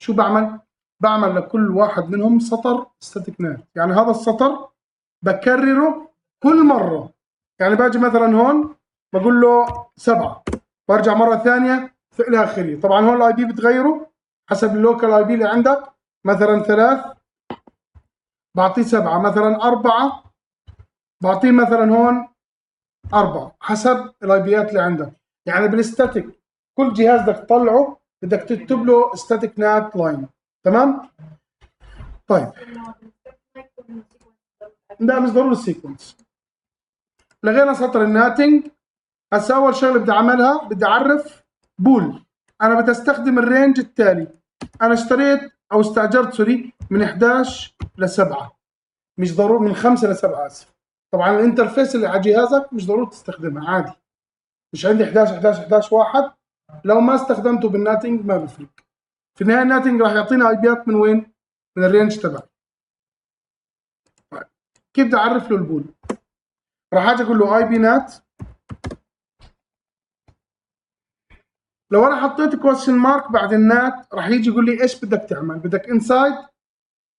شو بعمل؟ بعمل لكل واحد منهم سطر ستاتيك نات، يعني هذا السطر بكرره كل مره. يعني باجي مثلا هون بقول له 7، برجع مره ثانيه الى اخره. طبعا هون الاي بي بتغيره حسب اللوكال اي بي اللي عندك، مثلا 3 بعطيه 7، مثلا 4 بعطيه مثلا هون 4، حسب الاي بيات اللي عندك. يعني بالستاتيك كل جهاز بدك تطلعه بدك تكتب له ستاتيك نات لاين. تمام؟ طيب لا مش ضروري السيكونس. لغينا سطر الناتنج. هسه اول شغله بدي اعملها بدي اعرف بول. انا بدي استخدم الرينج التالي. انا اشتريت او استاجرت سوري من 11 ل 7، مش ضروري من 5 ل 7 اسف. طبعا الانترفيس اللي على جهازك مش ضروري تستخدمها عادي. مش عندي 11 11 11 واحد، لو ما استخدمته بالناتنج ما بفرق. في النهايه الناتنج راح يعطينا اي بيات من وين؟ من الرينج تبعي. كيف بدي اعرف له البول؟ راح اجي اقول له اي بي نات لو انا حطيت كويشن مارك بعد النات راح يجي يقول لي ايش بدك تعمل؟ بدك انسايد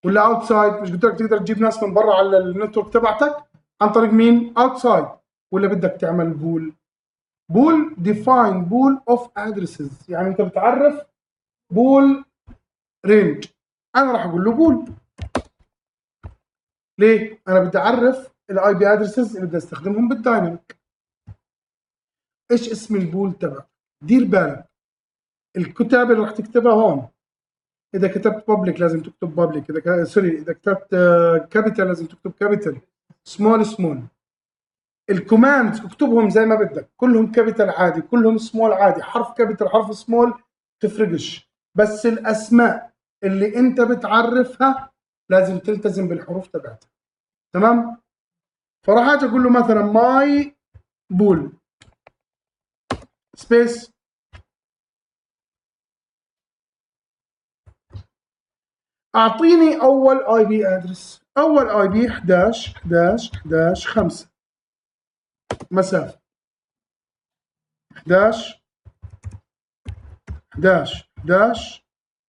ولا اوتسايد؟ مش قلت لك تقدر تجيب ناس من برا على النتورك تبعتك عن طريق مين؟ اوتسايد. ولا بدك تعمل بول؟ بول ديفاين بول اوف ادرسز، يعني انت بتعرف بول رينج. انا راح اقول له بول. ليه؟ انا بدي اعرف الاي بي ادرسز اللي بدي استخدمهم بالدايناميك. ايش اسم البول تبعك؟ دير بالك الكتاب اللي راح تكتبها هون، اذا كتبت بابليك لازم تكتب بابليك، اذا سوري اذا كتبت كابيتال لازم تكتب كابيتال، سمول سمول. الكوماندز اكتبهم زي ما بدك، كلهم كابيتال عادي، كلهم سمول عادي، حرف كابيتال حرف سمول تفرقش، بس الاسماء اللي انت بتعرفها لازم تلتزم بالحروف تبعتها. تمام؟ فراح اجي اقول له مثلا ماي بول سبيس اعطيني اول اي بي ادرس. اول اي بي 11 11 11 5 مسافه 11 11 11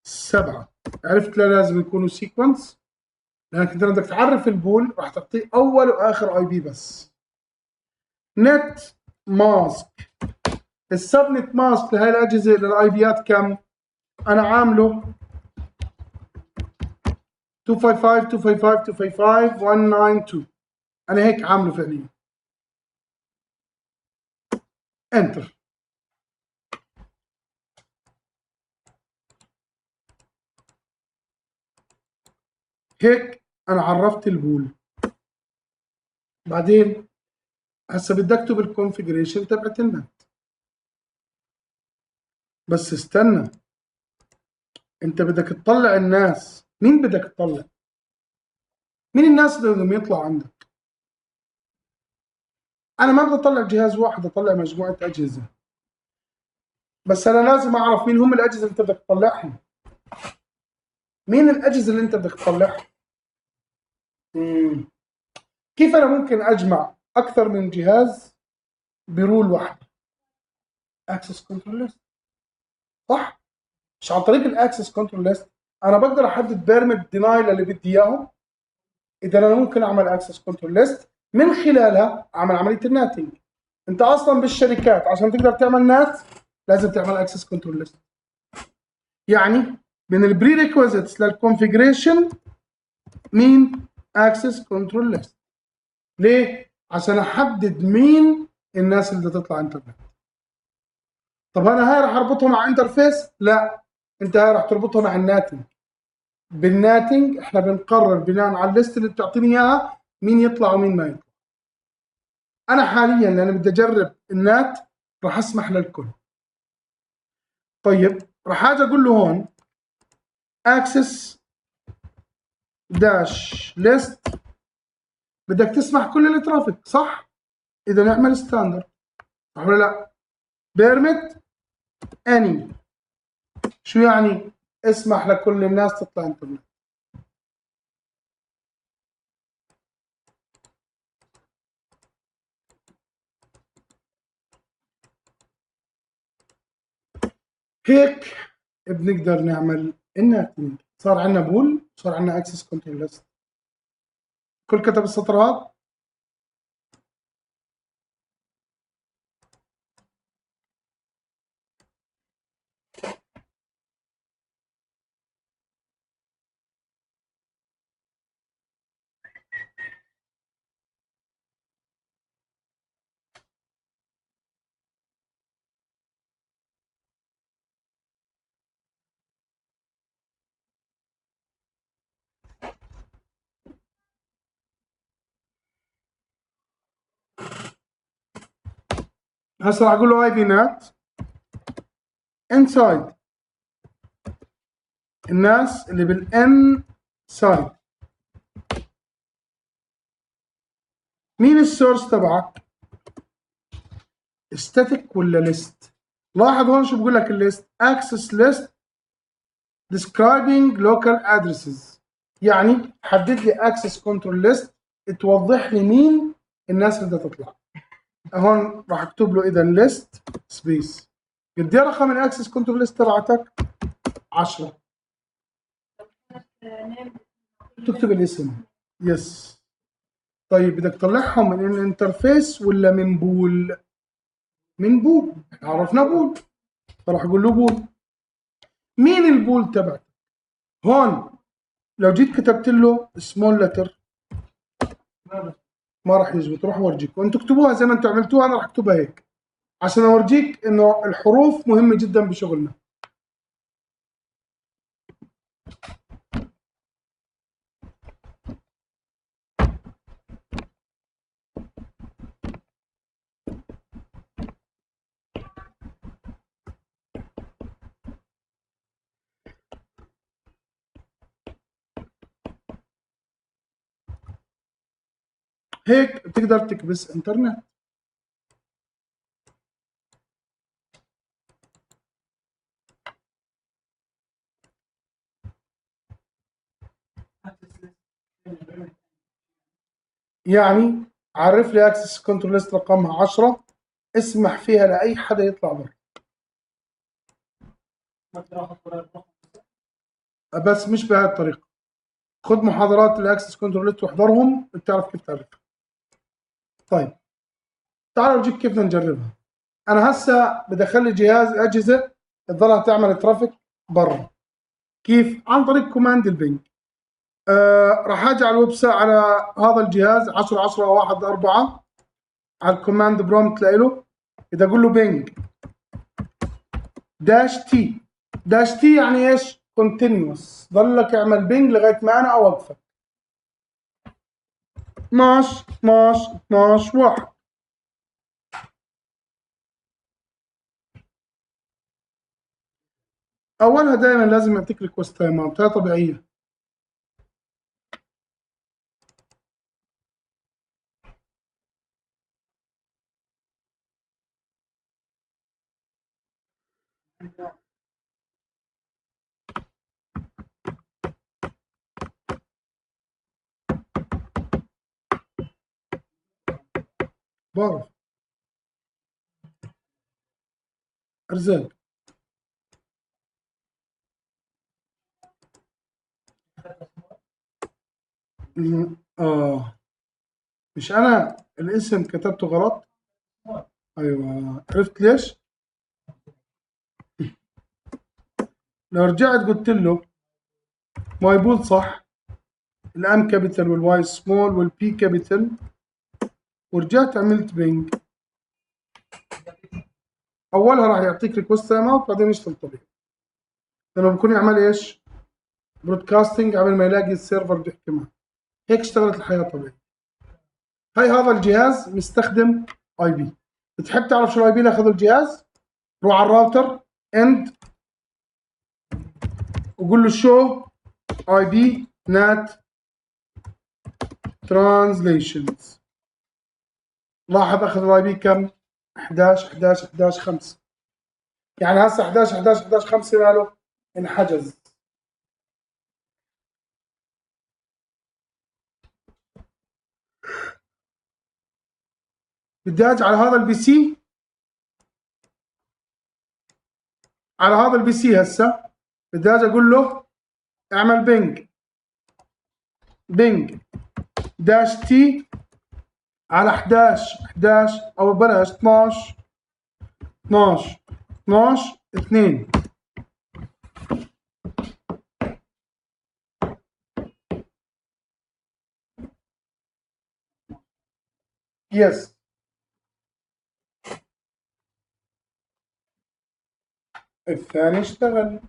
7. عرفت لا لازم يكونوا سيكونس، لانك انت بدك تعرف البول راح تعطيه اول واخر اي بي بس. نت ماسك، السبنت ماسك لهي الاجهزه للاي بيات كم؟ انا عامله 255 255 255 192، انا هيك عامله فعليا. انتر. هيك انا عرفت البول. بعدين هسه بدي اكتب الكونفجريشن تبعت النت، بس استنى، انت بدك تطلع الناس. مين بدك تطلع؟ مين الناس اللي بدهم يطلعوا عندك؟ انا ما بدي اطلع جهاز واحد، اطلع مجموعه اجهزه، بس انا لازم اعرف مين هم الاجهزه اللي انت بدك تطلعهم. مين الاجهزه اللي انت بدك تطلعها؟ كيف انا ممكن اجمع اكثر من جهاز برول واحده؟ اكسس كنترول ليست، صح؟ مش عن طريق الاكسس كنترول ليست انا بقدر احدد بيرميت دينايل اللي بدي اياهم؟ اذا انا ممكن اعمل اكسس كنترول ليست من خلالها اعمل عمليه الناتنج. انت اصلا بالشركات عشان تقدر تعمل نات لازم تعمل اكسس كنترول ليست. يعني من البري ريكويزيتس للكونفجريشن مين؟ اكسس كنترول ليست. ليه؟ عشان احدد مين الناس اللي بدها تطلع انترنت. طب انا هاي راح اربطها مع انترفيس؟ لا، انت هاي راح تربطها مع الناتنج. بالناتنج احنا بنقرر بناء على الليست اللي بتعطيني اياها مين يطلع ومين ما يطلع. انا حاليا لان بدي اجرب النات راح اسمح للكل. طيب راح اجي اقول له هون اكسس داش ليست، بدك تسمح كل الترافيك صح؟ اذا نعمل ستاندرد صح ولا لا؟ بيرمت اني، شو يعني؟ اسمح لكل الناس تطلع انترنت. هيك بنقدر نعمل الناتنج. صار عندنا بول، صار عندنا اكسس كنترول ليست. كل كتب السطرات. هسه راح اقول له اي بي نات انسايد الناس اللي بالان سايد. مين السورس تبعك؟ ستاتيك ولا ليست؟ لاحظ هون شو بقول لك الليست، اكسس ليست describing local addresses، يعني حدد لي اكسس كنترول ليست توضح لي مين الناس اللي بدها تطلع. هون راح اكتب له اذا ليست سبيس قد ايه رقم الاكسس كنترول ليست تبعتك؟ 10. تكتب الاسم. يس. طيب بدك تطلعهم من الانترفيس ولا من بول؟ من بول، عرفنا بول، فراح اقول له بول. مين البول تبعك؟ هون لو جيت كتبت له سمول لتر ما راح يزبط، راح اورجيك، وانتم اكتبوها زي ما انتم عملتوها، انا راح اكتبها هيك عشان اورجيك انه الحروف مهمه جدا بشغلنا. هيك بتقدر تكبس انترنت. يعني عرف لي اكسس كنترول ليست رقمها 10، اسمح فيها لاي حدا يطلع برا. بس مش بهذه الطريقه. خذ محاضرات الاكسس كنترول ليست واحضرهم بتعرف كيف تعرفها. طيب تعالوا اورجيك كيف بدنا نجربها. انا هسه بدخل لي اجهزه تضلها تعمل ترافيك برا. كيف؟ عن طريق كوماند البنج. راح اجي على الويب سايت على هذا الجهاز 10 10 1 4 على الكوماند برومت له. اذا اقول له بنج داش تي، داش تي يعني ايش؟ كونتينيوس، ضلك اعمل بنج لغايه ما انا اوقفك. 12 12 12 1. اولها دائما لازم يعطيك ريكوست تايم اوت، هي طبيعيه. بعرف. ارزاق. اه مش انا الاسم كتبته غلط. ايوه عرفت ليش. لو رجعت قلت له ماي بول صح، الام كابيتال والواي سمول والبي كابيتال، ورجعت عملت بينج، اولها راح يعطيك ريكوست تايم اوت بعدين يشتغل طبيعي. لما بكون يعمل ايش؟ برودكاستنج قبل ما يلاقي السيرفر بيحكي معه. هيك اشتغلت الحياه طبيعي. هاي هذا الجهاز مستخدم اي بي. بتحب تعرف شو الاي بي اللي اخذه الجهاز؟ روح على الراوتر اند وقول له شو اي بي نات ترانزليشنز. لاحظ اخذ الاي بي كم؟ 11 11 11 5. يعني هسه 11 11 11 5 ماله؟ انحجز. بدي اجي على هذا البي سي، على هذا البي سي هسه بدي اجي اقول له اعمل بينج، بينج داش تي على 11 11 او بلاش 12 12 12 2. يس. الثاني اشتغل.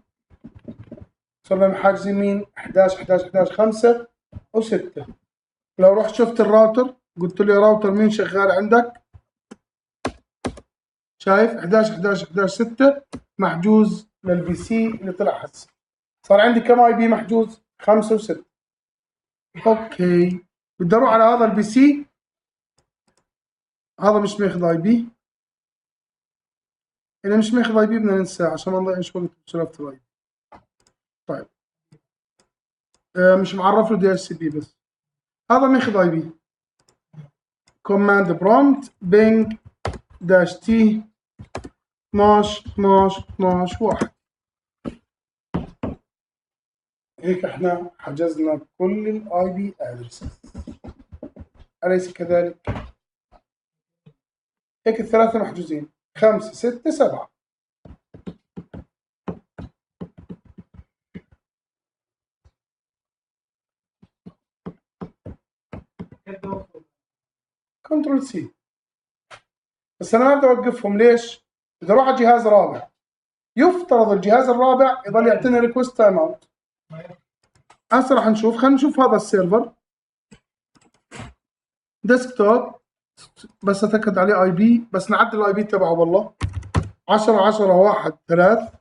صرنا محاجزين مين؟ 11 11 11 5 و6. لو رحت شفت الراوتر قلت له يا راوتر مين شغال عندك؟ شايف 11 11 11 6 محجوز للبي سي اللي طلع هسه. صار عندي كم اي بي محجوز؟ 5 و6. اوكي بدي اروح على هذا البي سي، هذا مش ماخذ اي بي. اذا مش ماخذ اي بي بدنا ننساه عشان ما نضيعش وقت بسالفه الاي بي. طيب مش معرف له دي اتش سي بي بس. هذا ماخذ اي بي. كوماند برومت بينج داش تي 12 12 12 1. هيك احنا حجزنا كل الاي بي ادرسز، أليس كذلك؟ هيك الثلاثة محجوزين 5 6 7. كنترول سي. بس أنا ما بدي أوقفهم، ليش؟ بدي أروح على جهاز رابع، يفترض الجهاز الرابع يضل يعطيني ريكوست تايم اوت. هسه راح نشوف، خلينا نشوف هذا السيرفر ديسكتوب، بس اتاكد عليه اي بي، بس نعدل الاي بي تبعه والله 10 10 1 3.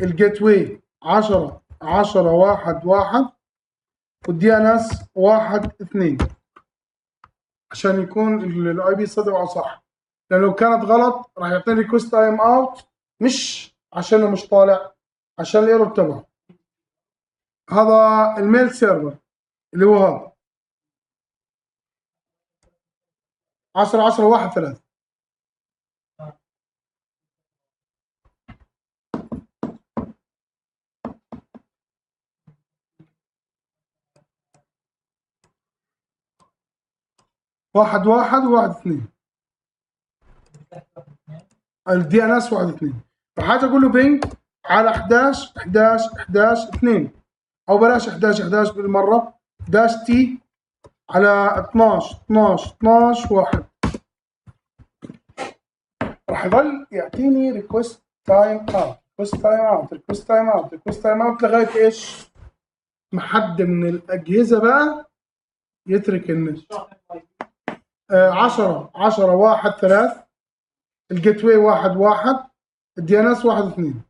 الجيت واي 10 10 1 1، والدي ان اس 1 2، عشان يكون الاي بي تبعه صح، لان لو كانت غلط راح يعطيني ريكوست تايم اوت، مش عشانه مش طالع، عشان الايرور تبعه. هذا الميل سيرفر اللي هو هذا 10 10 1 3. واحد واحد وواحد اثنين، الدي ان اس واحد اثنين. فحاجه اقول له بينج على 11 11 11 2، او بلاش 11 11 بالمره، داش تي على 12 12 12 1. راح يظل يعطيني ريكوست تايم اوت ريكوست تايم اوت ريكوست تايم اوت ريكوست تايم اوت لغايه ايش؟ ما حد من الاجهزه بقى يترك النت. 10 10 1 3، الجيت واي 1 1، الدي ان اس 1 2.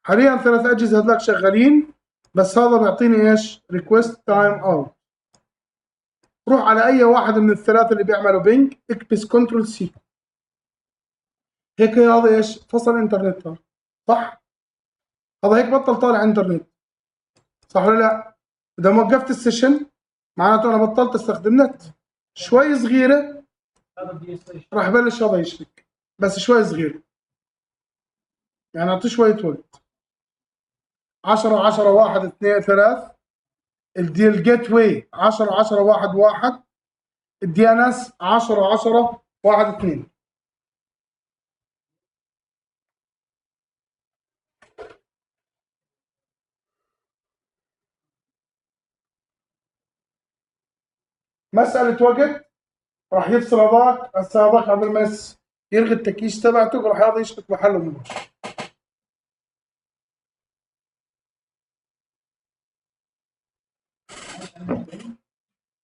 حاليا ثلاث اجهزه هذلاك شغالين، بس هذا بيعطيني ايش؟ ريكوست تايم اوت. روح على اي واحد من الثلاثه اللي بيعملوا بينج، اكبس كنترول سي. هيك هذا ايش؟ فصل انترنت، صح؟ هذا هيك بطل طالع انترنت، صح ولا لا؟ اذا ما وقفت السيشن معناته انا بطلت استخدم نت. شوي صغيره راح يبلش هذا يشبك، بس شوي صغيره، يعني اعطيه شويه وقت. 10 10 1 2 3، الجيت واي 10 10 1 1، الدي ان اس 10 10 1 2. مساله وقت، راح يفصل هذاك. هسه هذاك قبل ما يلغي التكييس تبعته راح هذا يشبك محله مباشر.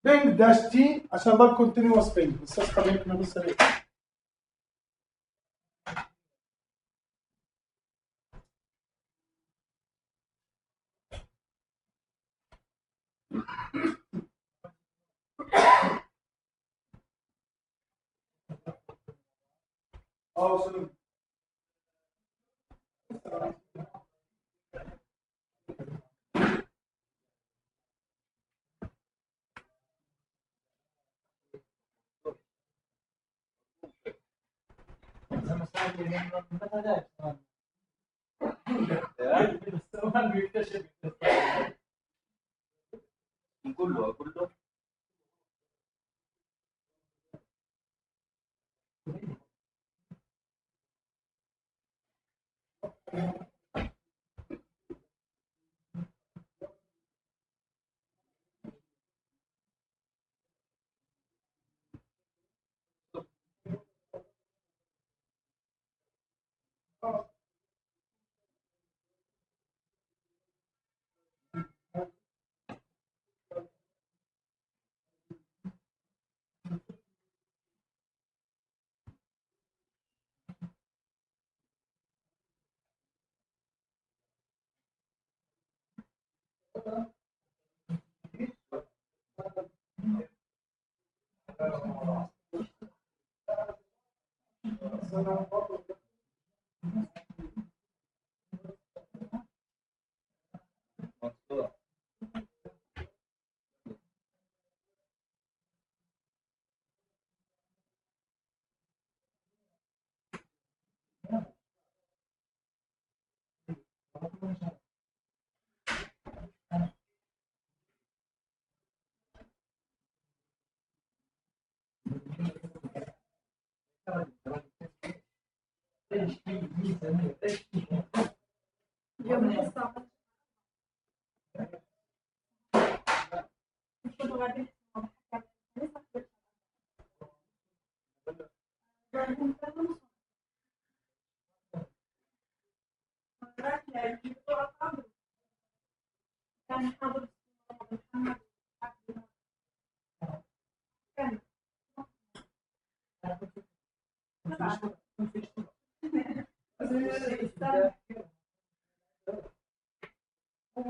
بينج داش تي عشان يضل كونتينوس بينج. بس اسحب هيك من السريع. شنو؟ كله كله. وما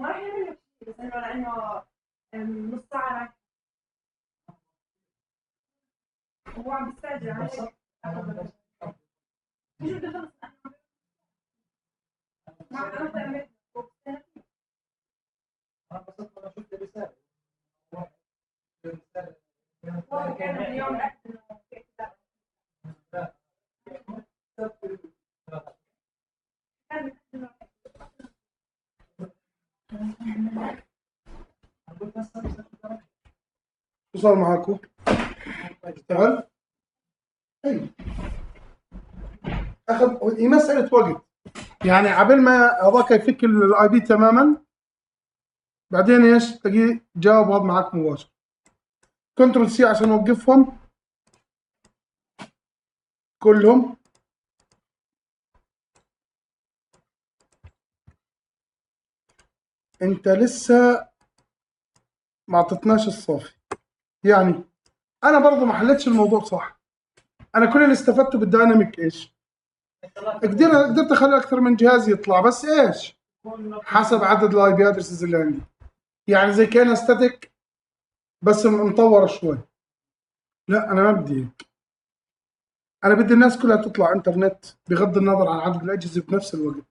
راح يعمل لك شيء بس انه لانه نص ساعه هو عم بيستعجل عليك مش بدي خلص ما عم تعمل كان اليوم شو صار معاكم؟ اشتغل؟ طيب هي مسألة وقت، يعني عبال ما هذاك يفك الاي بي تماما بعدين ايش تلاقيه جاوب هذا معك مباشر. كنترول سي عشان نوقفهم كلهم. انت لسه ما اعطتناش الصافي، يعني انا برضه ما حلتش الموضوع صح. انا كل اللي استفدته بالدايناميك ايش؟ قدرت اخلي اكثر من جهاز يطلع، بس ايش؟ حسب عدد الاي بي ادرسز اللي عندي، يعني زي كان ستاتيك بس مطوره شوي. لا انا ما بدي هيك، انا بدي الناس كلها تطلع انترنت بغض النظر عن عدد الاجهزه بنفس الوقت.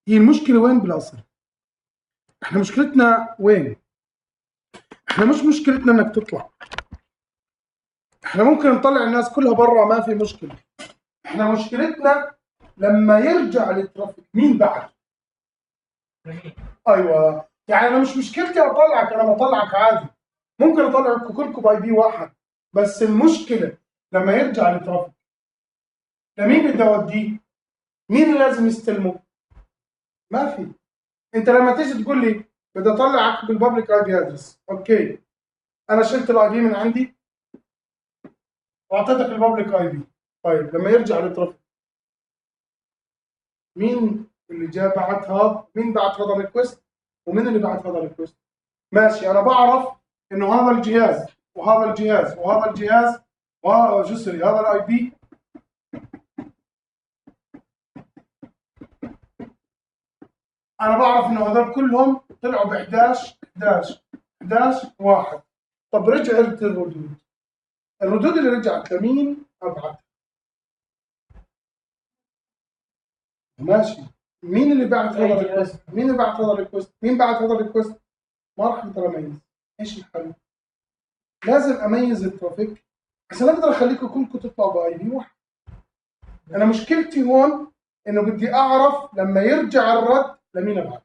هي المشكله وين بالاصل؟ احنا مشكلتنا وين؟ احنا مش مشكلتنا انك تطلع، احنا ممكن نطلع الناس كلها برا ما في مشكله. احنا مشكلتنا لما يرجع الترافيك مين بعد؟ ايوه، يعني انا مش مشكلتي اطلعك، انا بطلعك عادي، ممكن اطلعك كلكم باي بي واحد، بس المشكله لما يرجع الترافيك لمين بدي اوديه؟ مين اللي لازم يستلمه؟ ما في. انت لما تيجي تقول لي بدي اطلعك بالبابليك اي بي ادرس، اوكي، انا شلت الاي بي من عندي واعطيتك البابليك اي بي، طيب لما يرجع الترافيك مين اللي جاء بعت هذا؟ مين بعت هذا الريكوست؟ ومين اللي بعت هذا الريكوست؟ ماشي، انا بعرف انه هذا الجهاز وهذا الجهاز وهذا الجهاز وهذا جسري هذا الاي بي، انا بعرف انه هذول كلهم طلعوا ب 11 11 11 1. طب رجعت الردود، الردود اللي رجعت لمين ابعت؟ ماشي، مين اللي بعت هذا الريكوست؟ مين اللي بعت هذا الريكوست؟ مين بعت هذا الريكوست؟ ما راح اقدر اميز. ايش الحل؟ لازم اميز الترافيك عشان اقدر اخليكم كلكم تطلعوا باي بي واحد. انا مشكلتي هون انه بدي اعرف لما يرجع الرد لمين ابعت.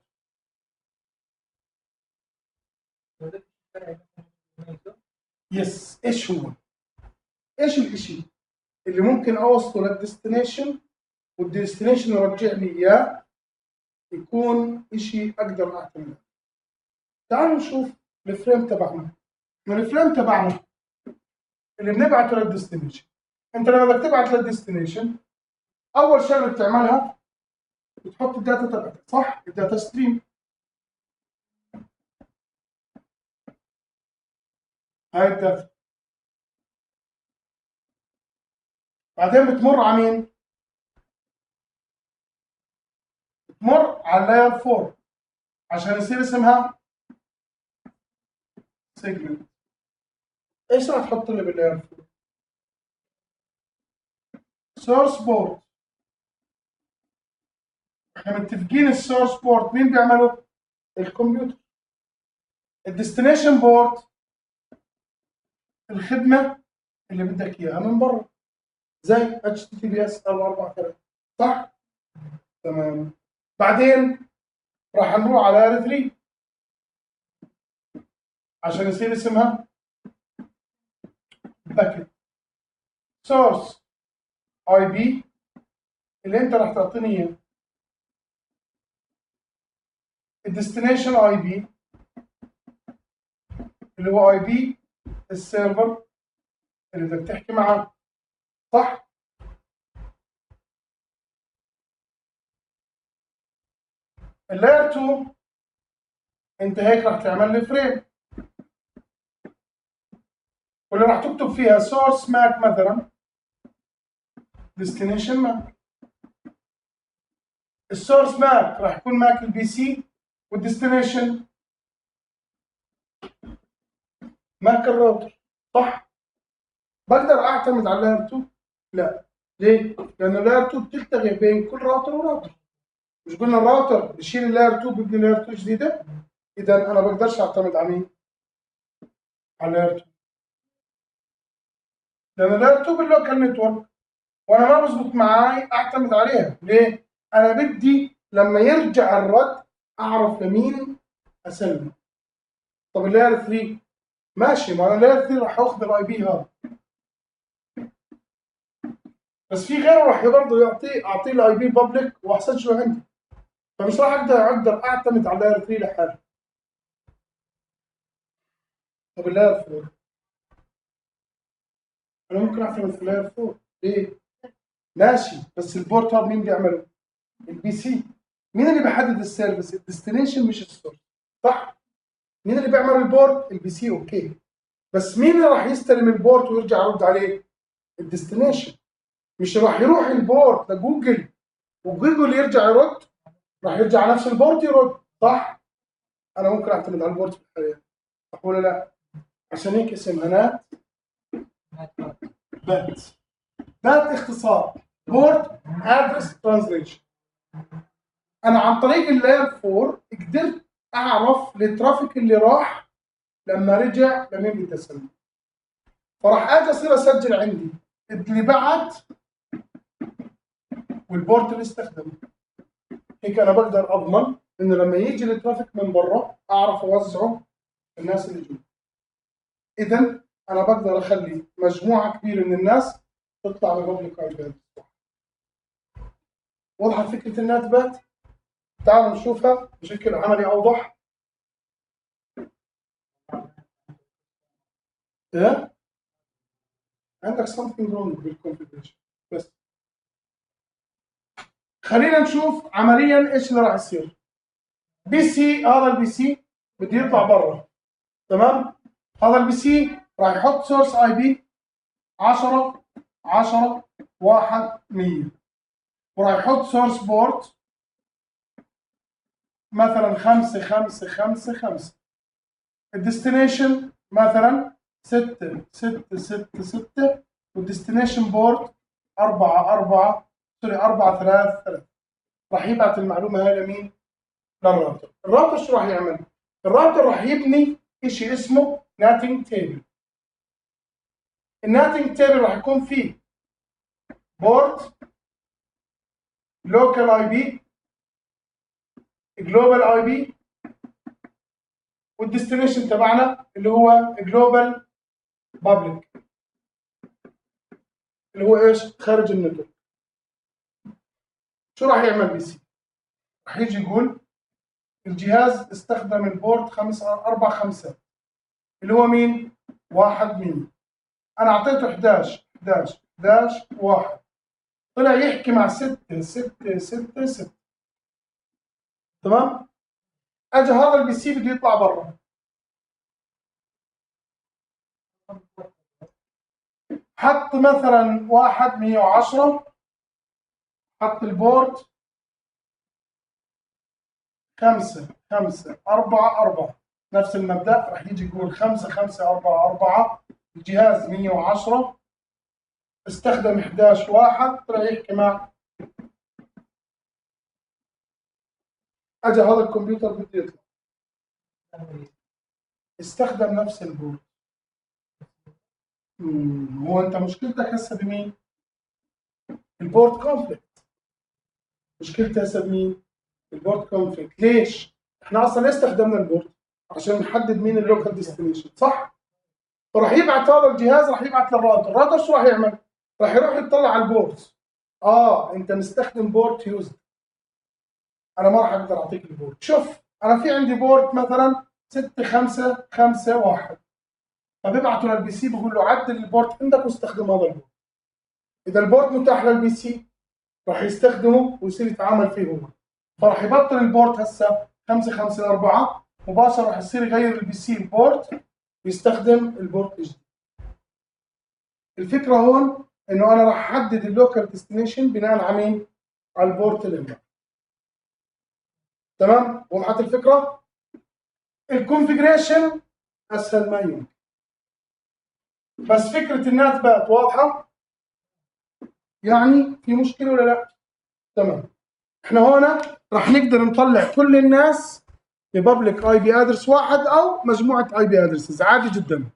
يس، ايش هو؟ ايش الاشي اللي ممكن اوصله للديستنيشن والديستنيشن يرجع لي اياه يكون اشي اقدر اعتمده. تعالوا نشوف الفريم تبعنا. الفريم تبعنا اللي بنبعته للديستنيشن، انت لما بدك تبعت للديستنيشن اول شغله بتعملها بتحط الداتا تبعتك، صح؟ الداتا ستريم، هاي الداتا، بعدين بتمر على مين؟ بتمر على اللاير 4 عشان يصير اسمها سيجمنت. ايش راح تحط لي باللاير 4؟ سورس بورت. احنا متفقين السورس بورت مين بيعمله؟ الكمبيوتر. الديستنيشن بورت الخدمه اللي بدك اياها من برا زي اتش تي تي بي اس او 4 3، صح؟ تمام. بعدين راح نروح على لاير 3 عشان يصير اسمها باكيت. سورس اي بي اللي انت راح تعطيني اياه، الديستنيشن اي بي اللي هو اي بي السيرفر اللي بدك تحكي معاه، صح؟ اللاير 2 انت هيك راح تعمل لي فريم واللي راح تكتب فيها سورس ماك مثلا، ديستنيشن ماك. السورس ماك راح يكون ماك البي سي، والديستنيشن ماك الراوتر، صح؟ بقدر اعتمد على اللاير 2؟ لا. ليه؟ لان اللاير 2 بتلتغي بين كل راوتر وراوتر. مش قلنا الراوتر بشيل اللاير 2 بيبني لاير 2 جديده؟ اذا انا ما بقدرش اعتمد على مين؟ على اللاير 2. لان اللاير 2 باللوكال نتورك وانا ما بزبط معاي اعتمد عليها. ليه؟ انا بدي لما يرجع الرد اعرف لمين اسلم. طب اللاير 3 ماشي، ما انا اللاير 3 راح اخذ الاي بي هذا، بس في غيره راح برضه اعطيه الاي بي بابليك واسجله عندي، فمش راح اقدر اعتمد على اللاير 3 لحاله. طب اللاير 4 انا ممكن اعتمد في اللاير 4. ليه؟ ماشي، بس البورت هاب مين بيعمله؟ البي سي. مين اللي بيحدد السيرفيس؟ الديستنيشن مش السورس، صح؟ مين اللي بيعمل البورت؟ البي سي، اوكي. بس مين اللي راح يستلم البورت ويرجع يرد عليه؟ الديستنيشن. مش راح يروح البورت لجوجل وجوجل يرجع يرد، راح يرجع على نفس البورت يرد، صح؟ انا ممكن اعتمد على البورت في الحياه، صح ولا لا؟ عشان هيك اسمها نات بات. بات اختصار بورت ادرس ترانزليشن. انا عن طريق اللاير 4 قدرت اعرف الترافيك اللي راح لما رجع لمين بيتصل، فراح اجي اصير اسجل عندي اللي بعت والبورت اللي استخدمه. هيك انا بقدر اضمن انه لما يجي الترافيك من برا اعرف اوزعه الناس اللي جوا. اذا انا بقدر اخلي مجموعه كبيره من الناس تطلع ببابليك اي بي. وضحت فكره الناتبات؟ تعالوا نشوفها بشكل عملي اوضح. ايه؟ عندك something wrong بالconfiguration. بس خلينا نشوف عمليا ايش اللي راح يصير. بي سي، هذا البي سي بده يطلع برا، تمام؟ هذا البي سي راح يحط سورس اي بي 10 10 1 100، وراح يحط سورس بورت مثلا 5 5 5 5. الديستنيشن مثلا 6 6 6 6، والديستنيشن بورت 4 4 سوري 4 3 3. راح يبعت المعلومه هاي لمين؟ للراوتر. الراوتر شو راح يعمل؟ الراوتر راح يبني شيء اسمه ناتنج تيبل. الناتنج تيبل راح يكون فيه بورت، لوكال اي بي، جلوبال اي بي، والديستنيشن تبعنا اللي هو جلوبال بابليك اللي هو ايش؟ خارج النتورك. شو راح يعمل بي سي؟ راح يجي يقول الجهاز استخدم البورت 5 4 5 اللي هو مين؟ 1 100. انا اعطيته 11 11 11 1، طلع يحكي مع 6 6 6 6. تمام؟ اجى هذا البي سي بده يطلع برا، حط مثلا 1 110، حط البورت 5 5 4 4. نفس المبدأ راح يجي يقول 5 5 4 4. الجهاز 110 استخدم 11 1، طلع يحكي مع. اجى هذا الكمبيوتر بده يطلع، استخدم نفس البورت. هو انت مشكلتك هسه بمين؟ البورت كونفليكت. مشكلتها هسه بمين؟ البورت كونفيج. ليش؟ احنا اصلا ليه استخدمنا البورت؟ عشان نحدد مين اللوكال ديستنيشن، صح؟ فراح يبعت هذا الجهاز، راح يبعت للراوتر، الراوتر شو راح يعمل؟ راح يروح يطلع على البورت. انت مستخدم بورت يوزد، انا ما راح اقدر اعطيك البورت. شوف انا في عندي بورت مثلا 6551، فبيبعتوا للبي سي بقول له عدل البورت عندك واستخدم هذا البورت. اذا البورت متاح للبي سي راح يستخدمه ويصير يتعامل فيه هو، فراح يبطل البورت هسه 554 مباشره، راح يصير يغير البي سي البورت ويستخدم البورت الجديد. الفكره هون انه انا راح احدد اللوكال ديستنيشن بناء على مين؟ على البورت اللي تمام؟ وضحت الفكره؟ الكونفجريشن اسهل ما يمكن، بس فكره الناس بقت واضحه؟ يعني في مشكله ولا لا؟ تمام. احنا هنا راح نقدر نطلع كل الناس ببابليك اي بي ادرس واحد او مجموعه اي بي ادرسز عادي جدا.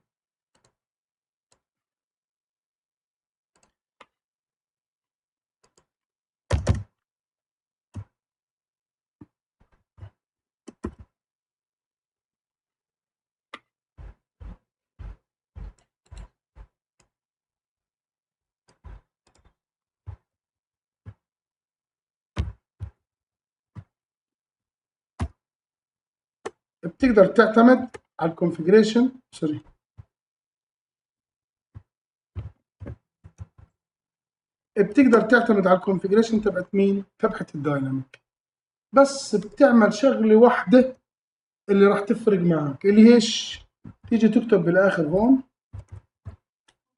بتقدر تعتمد على الكونفجريشن بتقدر تعتمد على الكونفجريشن تبعت مين؟ تبعت الدايناميك، بس بتعمل شغله واحده اللي راح تفرق معك، اللي هيش تيجي تكتب بالاخر هون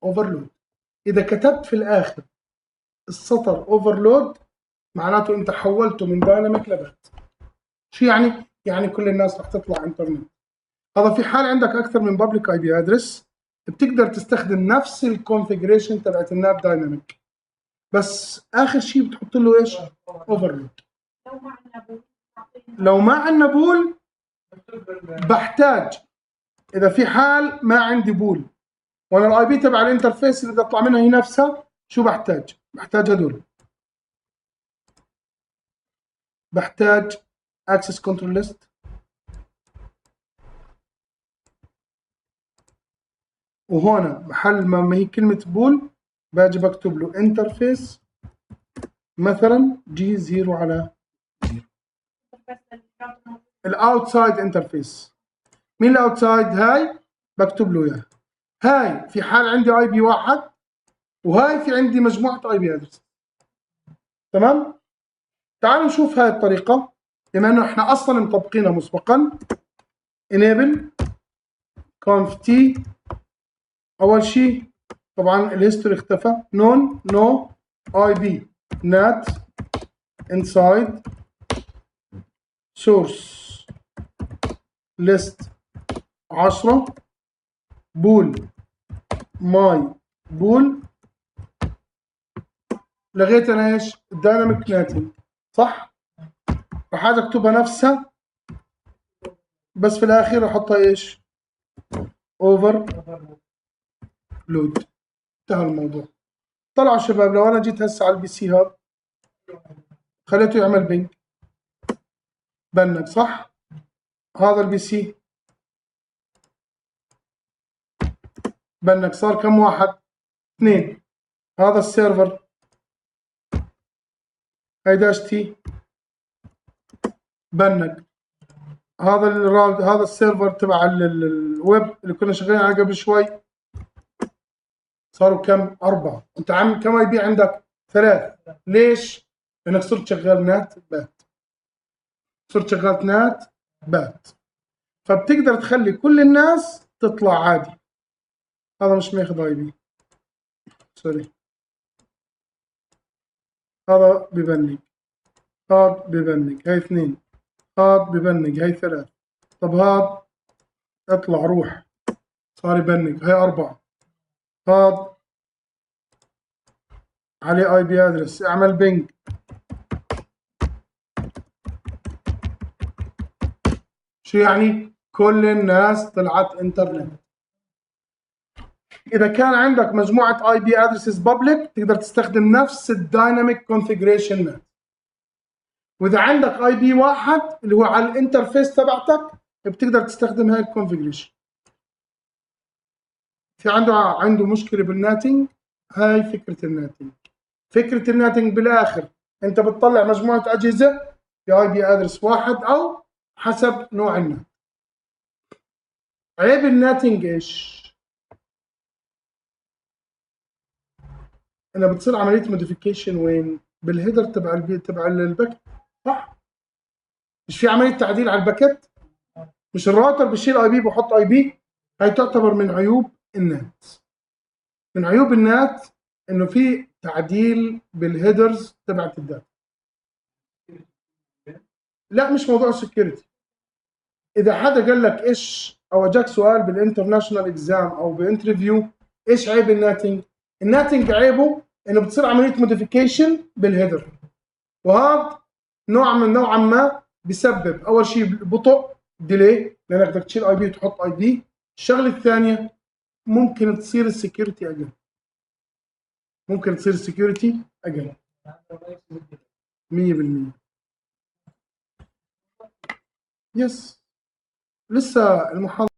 اوفرلود. اذا كتبت في الاخر السطر اوفرلود معناته انت حولته من دايناميك لبات. شو يعني؟ يعني كل الناس راح تطلع انترنت. هذا في حال عندك اكثر من بابليك اي بي ادرس بتقدر تستخدم نفس الكونفجريشن تبعت الناب دايناميك، بس اخر شيء بتحط له ايش؟ اوفرلود. لو ما عندنا بول بحتاج، اذا في حال ما عندي بول وانا الاي بي تبع الانترفيس اللي بدي اطلع منها هي نفسها، شو بحتاج؟ بحتاج هدول، بحتاج access control list، وهون محل ما هي كلمة بول باجي بكتب له انترفيس مثلا جي 0 على 0. الاوتسايد انترفيس، مين الاوتسايد؟ هاي بكتب له اياها. هاي في حال عندي اي بي واحد، وهاي في عندي مجموعة اي بي ادرس. تمام؟ تعالوا نشوف هاي الطريقة بما انه احنا اصلا مطبقينها مسبقا. enable conf t، اول شيء طبعا الهيستوري اختفى، نون نو اي بي نات انسايد سورس ليست 10 بول ماي بول. لغيت انا ايش؟ الدايناميك ناتنج، صح؟ راح اجي اكتبها نفسها بس في الاخير احطها ايش؟ اوفر لود. انتهى الموضوع. طلعوا شباب لو انا جيت هسه على البي سي هاب خليته يعمل بينج بنك، صح؟ هذا البي سي بنك، صار كم واحد؟ اثنين. هذا السيرفر هاي داش تي بنك، هذا هذا السيرفر تبع الويب اللي كنا شغالين عليه قبل شوي صاروا كم؟ 4. انت عم كم اي بي عندك؟ 3. ليش؟ لانك صرت شغال نات بات، صرت شغال نات بات، فبتقدر تخلي كل الناس تطلع عادي. هذا مش ماخذ اي بي، سوري، هذا ببنج، هذا ببنج، هاي 2، هذا ببنج، هاي 3. طب هذا اطلع روح، صار يبنج، هاي 4. هذا عليه اي بي ادرس، اعمل بينج. شو يعني؟ كل الناس طلعت انترنت. اذا كان عندك مجموعه اي بي ادرسز بابليك تقدر تستخدم نفس الدايناميك كونفيجريشن. واذا عندك اي بي واحد اللي هو على الانترفيس تبعتك بتقدر تستخدم هاي الكونفجريشن. في عنده مشكله بالناتنج، هاي فكره الناتنج. فكره الناتنج بالاخر انت بتطلع مجموعه اجهزه باي بي ادرس واحد او حسب نوع النات. عيب الناتنج ايش؟ انا بتصير عمليه موديفيكيشن وين؟ بالهيدر تبع الباكت، صح؟ مش في عمليه تعديل على الباكت؟ مش الراوتر بيشيل اي بي بحط اي بي؟ هاي تعتبر من عيوب النات. من عيوب النات انه في تعديل بالهيدرز تبعت الداتا. لا مش موضوع سكيورتي. اذا حدا قال لك ايش او اجاك سؤال بالانترناشونال اكزام او بانترفيو ايش عيب الناتنج؟ الناتنج عيبه انه بتصير عمليه موديفيكيشن بالهيدر، وهذا نوعا ما بسبب اول شيء بطء ديلي لانك بدك تشيل اي بي وتحط اي بي. الشغله الثانيه ممكن تصير السكيورتي اقل. ممكن تصير السكيورتي اقل 100%. يس. لسه المحاضره